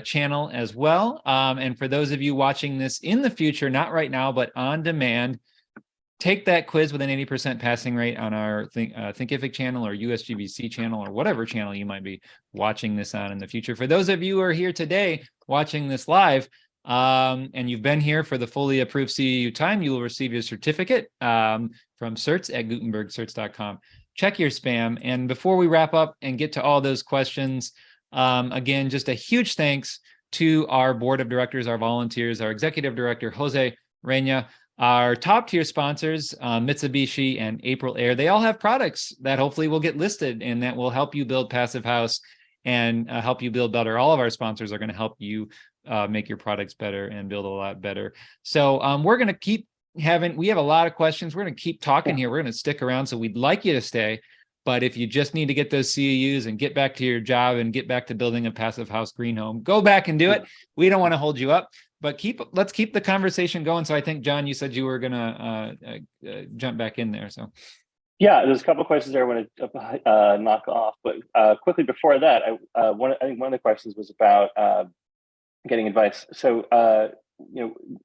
channel as well. And for those of you watching this in the future, not right now, but on demand, take that quiz with an 80% passing rate on our Thinkific channel or USGBC channel or whatever channel you might be watching this on in the future. For those of you who are here today watching this live, and you've been here for the fully approved CEU time, you will receive your certificate from certs at gutenbergcerts.com. Check your spam. And before we wrap up and get to all those questions, again, just a huge thanks to our board of directors, our volunteers, our executive director, Jose Reina, our top tier sponsors, Mitsubishi and April Air. They all have products that hopefully will get listed and that will help you build Passive House and help you build better. All of our sponsors are going to help you make your products better and build a lot better. So we're going to keep we have a lot of questions. We're going to keep talking here. We're going to stick around. So we'd like you to stay. But if you just need to get those CEUs and get back to your job and get back to building a Passive House GreenHome, go back and do it. We don't want to hold you up. But let's keep the conversation going. So I think, John, you said you were going to jump back in there. So, yeah, there's a couple of questions there I want to knock off. But quickly before that, I think one of the questions was about getting advice. So,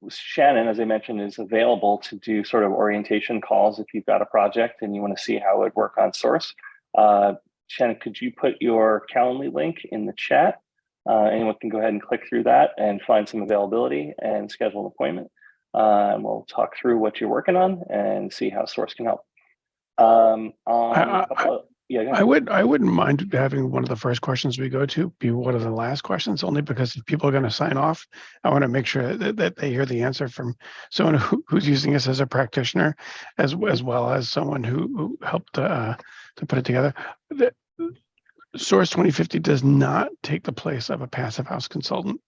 Shannon, as I mentioned, is available to do sort of orientation calls if you've got a project and you want to see how it would work on Source. Shannon, could you put your Calendly link in the chat? Anyone can go ahead and click through that and find some availability and schedule an appointment. And we'll talk through what you're working on and see how Source can help. I wouldn't mind having one of the first questions we go to be one of the last questions, only because if people are going to sign off, I want to make sure that they hear the answer from someone who's using us as a practitioner, as well as someone who helped to put it together. Source 2050 does not take the place of a Passive House consultant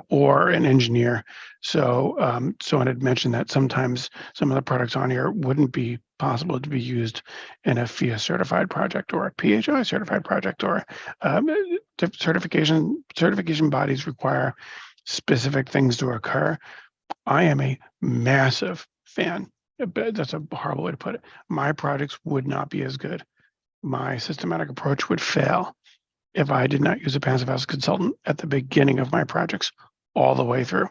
or an engineer. So someone had mentioned that sometimes some of the products on here wouldn't be possible to be used in a PHIUS certified project or a PHI certified project, or certification bodies require specific things to occur. I am a massive fan. That's a horrible way to put it. My projects would not be as good. My systematic approach would fail if I did not use a Passive House consultant at the beginning of my projects all the way through.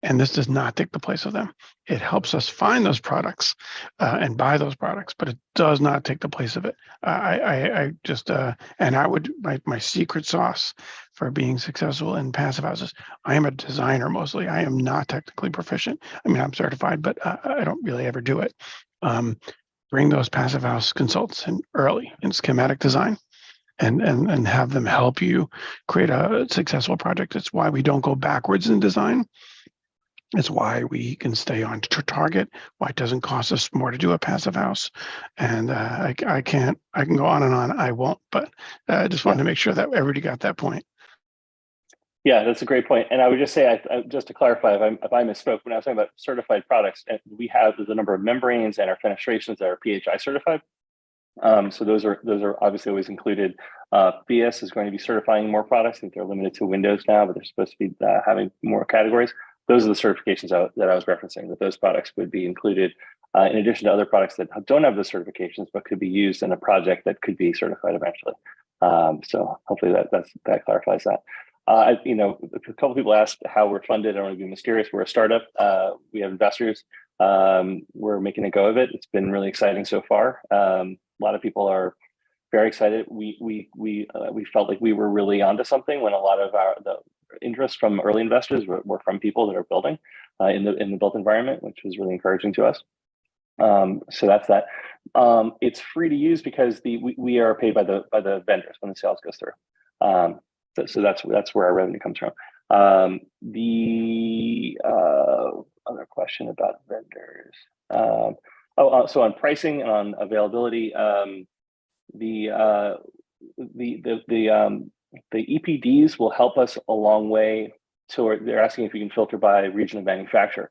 And this does not take the place of them. It helps us find those products and buy those products, but it does not take the place of it. My secret sauce for being successful in Passive Houses, I am a designer mostly. I am not technically proficient. I mean, I'm certified, but I don't really ever do it. Bring those Passive House consultants in early in schematic design and have them help you create a successful project. It's why we don't go backwards in design. It's why we can stay on target, why it doesn't cost us more to do a Passive House. And I can go on and on. I won't, but I just wanted to make sure that everybody got that point. Yeah, that's a great point. And I would just say, just to clarify, if I misspoke, when I was talking about certified products, we have the number of membranes and our fenestrations that are PHI certified. So those are obviously always included. PHIUS is going to be certifying more products. I think they're limited to Windows now, but they're supposed to be having more categories. Those are the certifications that I was referencing, that those products would be included in addition to other products that don't have those certifications, but could be used in a project that could be certified eventually. So hopefully that clarifies that. A couple of people asked how we're funded. I don't want to be mysterious. We're a startup. We have investors. We're making a go of it. It's been really exciting so far. A lot of people are very excited. We felt like we were really onto something when a lot of the interest from early investors were from people that are building in the built environment, which was really encouraging to us. So that's that. It's free to use because we are paid by the vendors when the sales goes through. So that's where our revenue comes from. The other question about vendors. So on pricing and on availability, the EPDs will help us a long way toward. They're asking if you can filter by region of manufacturer.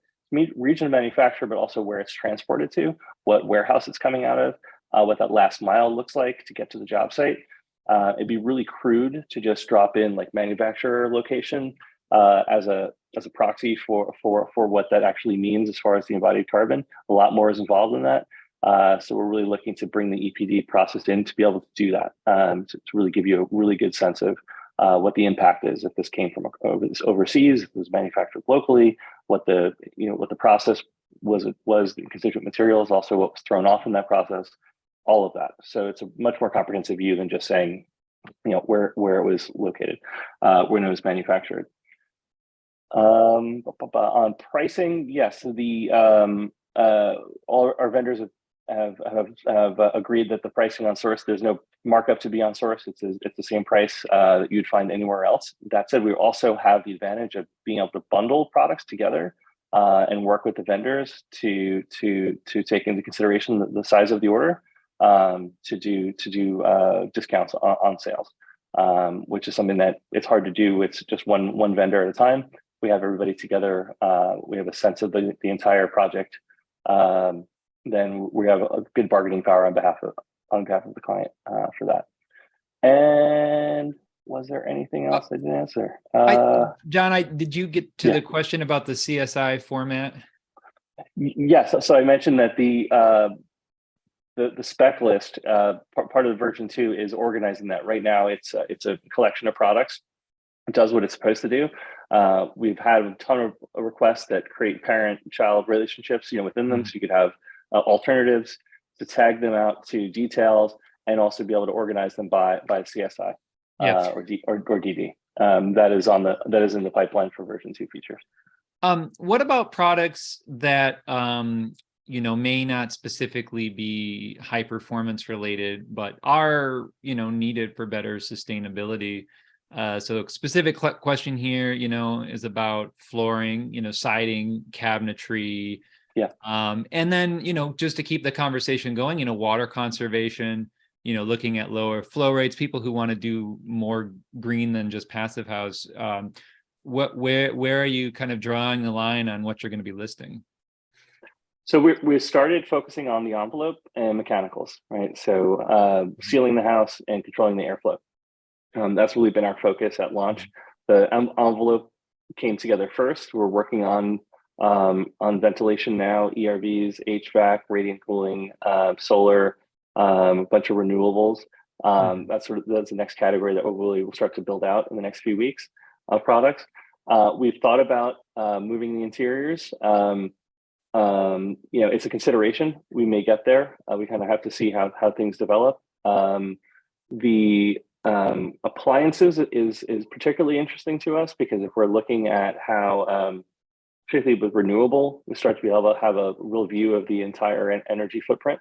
region of manufacture, but also where it's transported to, what warehouse it's coming out of, what that last mile looks like to get to the job site. It'd be really crude to just drop in like manufacturer location as a proxy for what that actually means as far as the embodied carbon. A lot more is involved in that. So we're really looking to bring the EPD process in to be able to do that, to really give you a really good sense of what the impact is if this came from overseas, if it was manufactured locally, what the process was, the constituent materials, also what was thrown off in that process, all of that. So it's a much more comprehensive view than just saying, where it was located, when it was manufactured. On pricing, yes, the all our vendors have agreed that the pricing on source, there's no markup to be on source. It's the same price that you'd find anywhere else. That said, we also have the advantage of being able to bundle products together and work with the vendors to take into consideration the size of the order, to do discounts on sales, which is something that it's hard to do. It's just one vendor at a time. We have everybody together. We have a sense of the entire project. Then we have a good bargaining power on behalf of the client for that. And was there anything else I didn't answer? John, did you get to the question about the CSI format? Yes. So I mentioned that the spec list, part of the version 2 is organizing that. Right now, it's a collection of products. It does what it's supposed to do. We've had a ton of requests that create parent-child relationships, within them, so you could have alternatives to tag them out to details, and also be able to organize them by CSI or DD. That is in the pipeline for version 2 features. What about products that may not specifically be high performance related, but are needed for better sustainability? So a specific question here, is about flooring, siding, cabinetry. Yeah. And then, just to keep the conversation going, water conservation, looking at lower flow rates, people who want to do more green than just passive house. Where are you kind of drawing the line on what you're going to be listing? So we started focusing on the envelope and mechanicals, right? So sealing the house and controlling the airflow. That's really been our focus at launch. The envelope came together first. We're working on ventilation now, ERVs, HVAC, radiant cooling, solar, a bunch of renewables. That's the next category that we'll start to build out in the next few weeks of products. We've thought about moving the interiors. It's a consideration. We may get there. We kind of have to see how things develop. The appliances is particularly interesting to us, because if we're looking at how, particularly with renewable, we start to be able to have a real view of the entire energy footprint,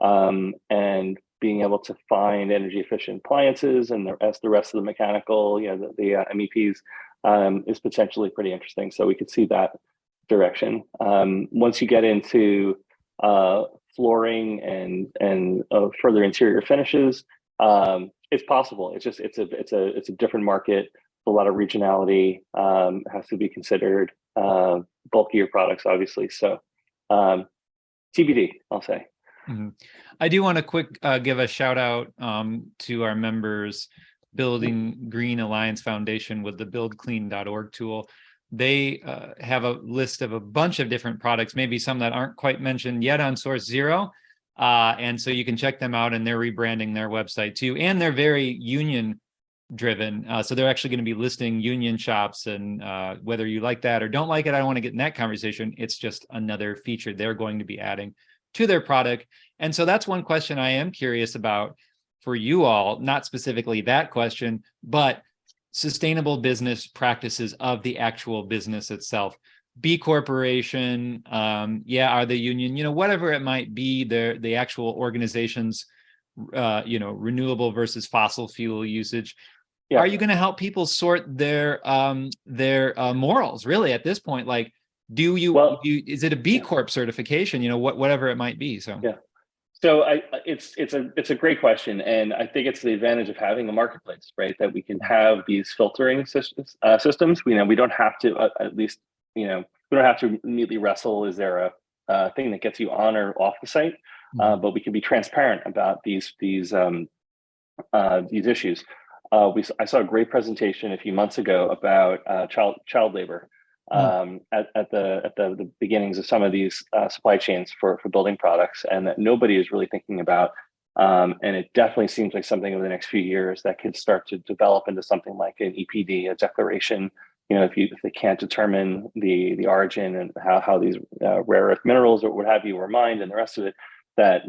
and being able to find energy efficient appliances and the rest of the mechanical, the MEPs, is potentially pretty interesting. So we could see that direction. Once you get into flooring and further interior finishes, it's possible. It's a different market. A lot of regionality has to be considered. Bulkier products, obviously. So TBD, I'll say. Mm-hmm. I do want to give a shout out to our members, Building Green Alliance Foundation, with the buildclean.org tool. They have a list of a bunch of different products, maybe some that aren't quite mentioned yet on Source Zero. And so you can check them out, and they're rebranding their website too. And they're very union driven. So they're actually going to be listing union shops, and whether you like that or don't like it, I don't want to get in that conversation. It's just another feature they're going to be adding to their product. And so that's one question I am curious about for you all, not specifically that question, but sustainable business practices of the actual business itself. B Corporation, are the union, whatever it might be, the actual organization's, renewable versus fossil fuel usage. Yeah. Are you going to help people sort their morals, really, at this point? Like, is it a B Corp certification? Whatever it might be. So yeah. So it's a great question, and I think it's the advantage of having a marketplace, right? That we can have these filtering systems. We don't have to, at least we don't have to immediately wrestle. Is there a thing that gets you on or off the site? But we can be transparent about these issues. I saw a great presentation a few months ago about child labor at the beginnings of some of these supply chains for building products, and that nobody is really thinking about. And it definitely seems like something over the next few years that could start to develop into something like an EPD, a declaration. If they can't determine the origin and how these rare earth minerals or what have you were mined and the rest of it, that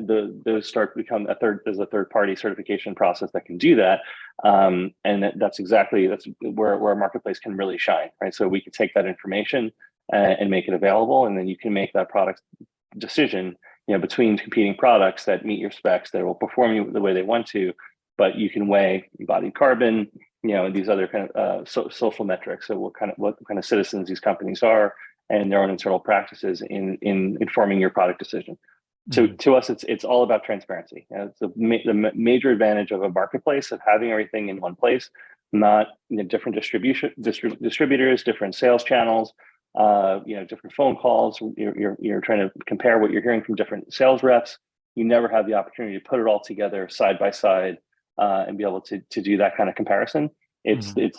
those start to become there's a third party certification process that can do that. And that's where a marketplace can really shine, right? So we can take that information and make it available, and then you can make that product decision, between competing products that meet your specs, that will perform you the way they want to, but you can weigh embodied carbon, and these other kind of social metrics. So what kind of citizens these companies are, and their own internal practices in informing your product decision. To us, it's all about transparency. It's the major advantage of a marketplace, of having everything in one place, not different distributors, different sales channels, different phone calls. You're trying to compare what you're hearing from different sales reps. You never have the opportunity to put it all together side by side and be able to do that kind of comparison. It's the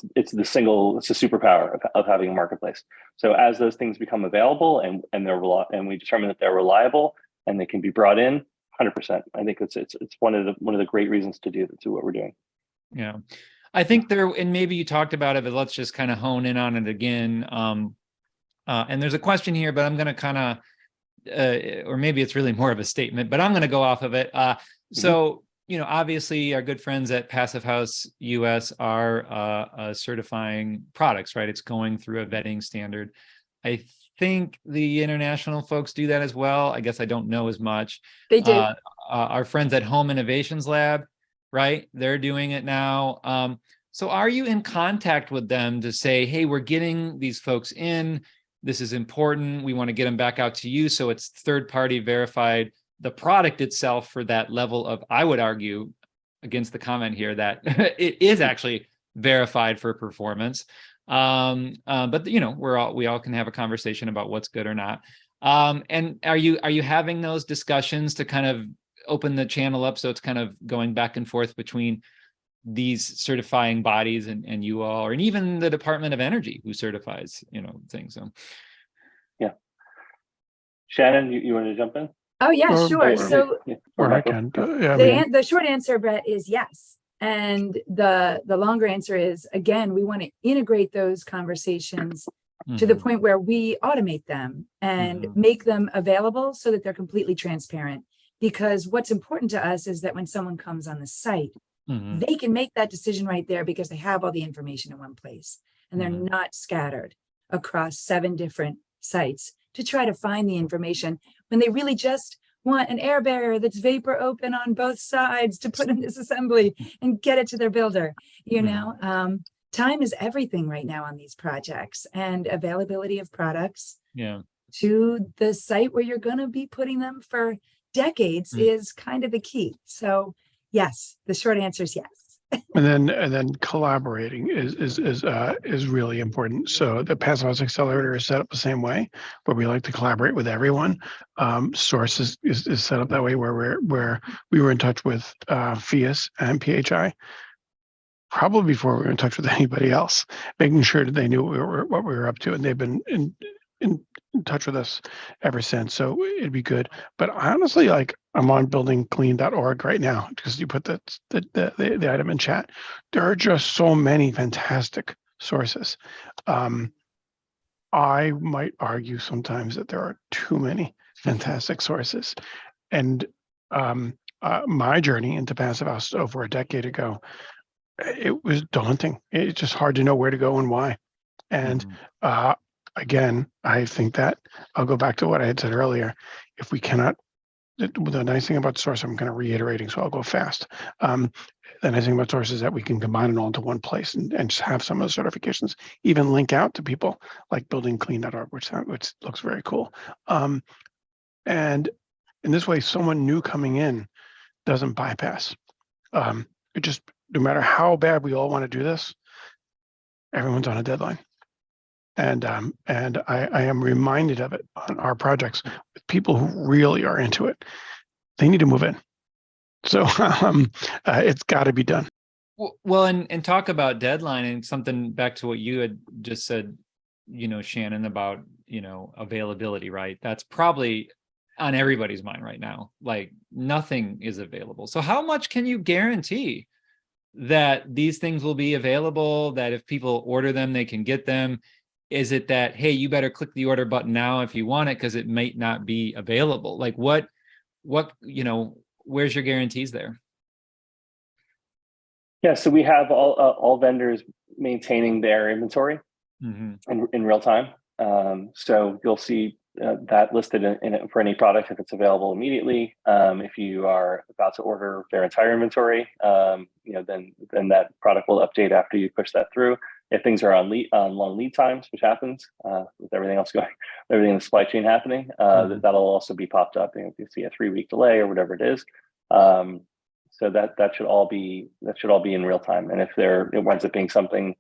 superpower of having a marketplace. So as those things become available and we determine that they're reliable and they can be brought in, 100%. I think it's one of the great reasons to do what we're doing. Yeah, I think and maybe you talked about it, but let's just kind of hone in on it again. And there's a question here, but I'm going to kind of, or maybe it's really more of a statement, but I'm going to go off of it. So, obviously our good friends at Passive House US are certifying products, right? It's going through a vetting standard. I think the international folks do that as well. I guess I don't know as much. They do. Our friends at Home Innovations Lab, right? They're doing it now. So are you in contact with them to say, hey, we're getting these folks in, this is important, we want to get them back out to you, so it's third-party verified, the product itself for that level of, I would argue against the comment here that it is actually verified for performance. But we all can have a conversation about what's good or not. And are you having those discussions to kind of open the channel up, so it's kind of going back and forth between these certifying bodies and you all, and even the Department of Energy who certifies things? So yeah, Shannon, you want to jump in? Oh yeah, sure. So I can. The short answer, Brett, is yes. And the longer answer is, again, we want to integrate those conversations to the point where we automate them and make them available so that they're completely transparent. Because what's important to us is that when someone comes on the site, they can make that decision right there because they have all the information in one place and they're not scattered across 7 different sites to try to find the information when they really just want an air barrier that's vapor open on both sides to put in this assembly and get it to their builder. Time is everything right now on these projects, and availability of products to the site where you're going to be putting them for decades is kind of the key. So yes, the short answer is yes. And then collaborating is really important. So the Passive House Accelerator is set up the same way, where we like to collaborate with everyone. Source is set up that way, where we were in touch with PHIUS and PHI probably before we were in touch with anybody else, making sure that they knew what we were up to, and they've been in touch with us ever since. So it'd be good. But honestly, I'm on buildingclean.org right now because you put the item in chat. There are just so many fantastic sources. I might argue sometimes that there are too many fantastic sources. And my journey into Passive House over a decade ago, it was daunting. It's just hard to know where to go and why. And again, I think that I'll go back to what I had said earlier. If we cannot, the nice thing about Source, I'm kind of reiterating, so I'll go fast. The nice thing about Source is that we can combine it all into one place and just have some of the certifications even link out to people like buildingclean.org, which looks very cool. And in this way, someone new coming in doesn't bypass. It just, no matter how bad we all want to do this, everyone's on a deadline. And I am reminded of it on our projects with people who really are into it. They need to move in. So it's got to be done. Well, and talk about deadline and something back to what you had just said, Shannon, about, availability, right? That's probably on everybody's mind right now. Like nothing is available. So how much can you guarantee that these things will be available, that if people order them, they can get them? Is it that, hey, you better click the order button now if you want it, because it might not be available? Like what, where's your guarantees there? Yeah, so we have all vendors maintaining their inventory in real time. So you'll see that listed for any product if it's available immediately. If you are about to order their entire inventory, then that product will update after you push that through. If things are on long lead times, which happens with everything else going, everything in the supply chain happening, that'll also be popped up. If you see a 3-week delay or whatever it is. So that should all be in real time. And if it winds up being something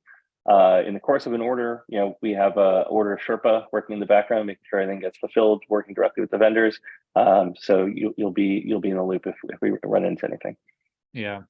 in the course of an order, we have a order Sherpa working in the background, making sure everything gets fulfilled, working directly with the vendors. So you'll be in the loop if we run into anything. Yeah.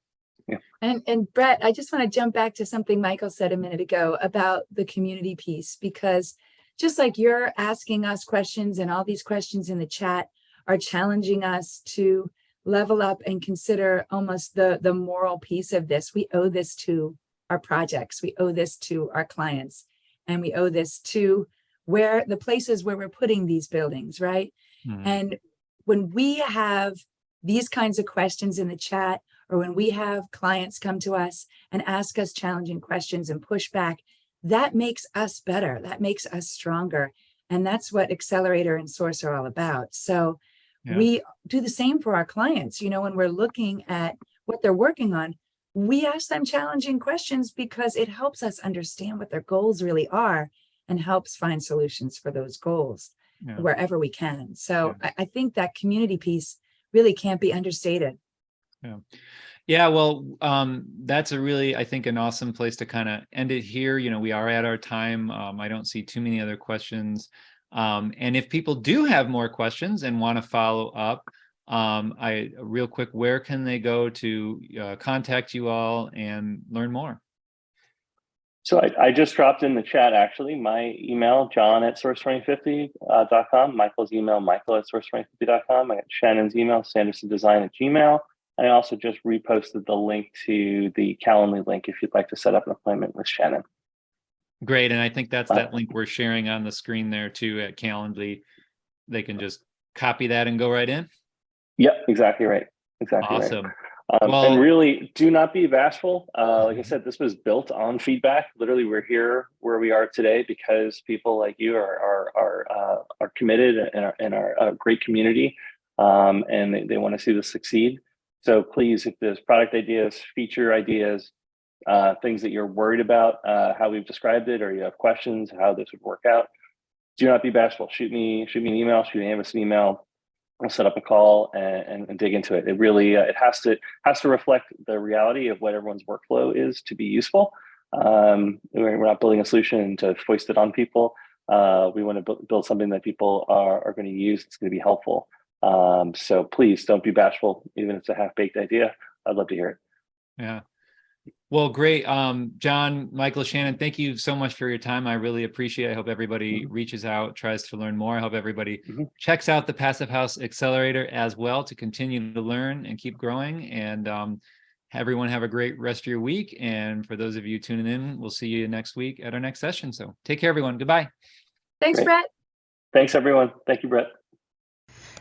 And Brett, I just want to jump back to something Michael said a minute ago about the community piece, because just like you're asking us questions and all these questions in the chat are challenging us to level up and consider almost the moral piece of this. We owe this to our projects. We owe this to our clients, and we owe this to the places where we're putting these buildings, right? And when we have these kinds of questions in the chat, or when we have clients come to us and ask us challenging questions and push back, that makes us better. That makes us stronger. And that's what Accelerator and Source are all about. So we do the same for our clients. When we're looking at what they're working on, we ask them challenging questions because it helps us understand what their goals really are and helps find solutions for those goals wherever we can. So I think that community piece really can't be understated. Yeah. Well, that's a really, I think, an awesome place to kind of end it here. We are at our time. I don't see too many other questions. And if people do have more questions and want to follow up, real quick, where can they go to contact you all and learn more? So I just dropped in the chat, actually, my email, john@source2050.com, Michael's email, michael@source2050.com. I got Shannon's email, sandersondesign@gmail. I also just reposted the link to the Calendly link if you'd like to set up an appointment with Shannon. Great. And I think that's that link we're sharing on the screen there too at Calendly. They can just copy that and go right in. Yep, exactly right. Exactly awesome. Right. And really, do not be bashful. Like I said, this was built on feedback. Literally, we're here where we are today because people like you are committed and are a great community, and they want to see this succeed. So please, if there's product ideas, feature ideas, things that you're worried about, how we've described it, or you have questions, how this would work out, do not be bashful. Shoot me an email, shoot any of us an email. We'll set up a call and dig into it. It really it has to reflect the reality of what everyone's workflow is to be useful. We're not building a solution to foist it on people. We want to build something that people are going to use. It's going to be helpful. So please don't be bashful, even if it's a half-baked idea. I'd love to hear it. Yeah. Well, great. John, Michael, Shannon, thank you so much for your time. I really appreciate it. I hope everybody reaches out, tries to learn more. I hope everybody checks out the Passive House Accelerator as well to continue to learn and keep growing. And everyone have a great rest of your week. And for those of you tuning in, we'll see you next week at our next session. So take care, everyone. Goodbye. Thanks, Brett. Thanks, everyone. Thank you, Brett.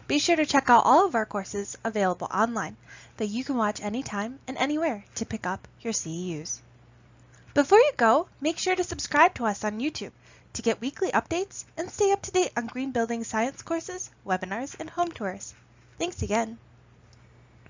Be sure to check out all of our courses available online that you can watch anytime and anywhere to pick up your CEUs. Before you go, make sure to subscribe to us on YouTube to get weekly updates and stay up to date on green building science courses, webinars, and home tours. Thanks again.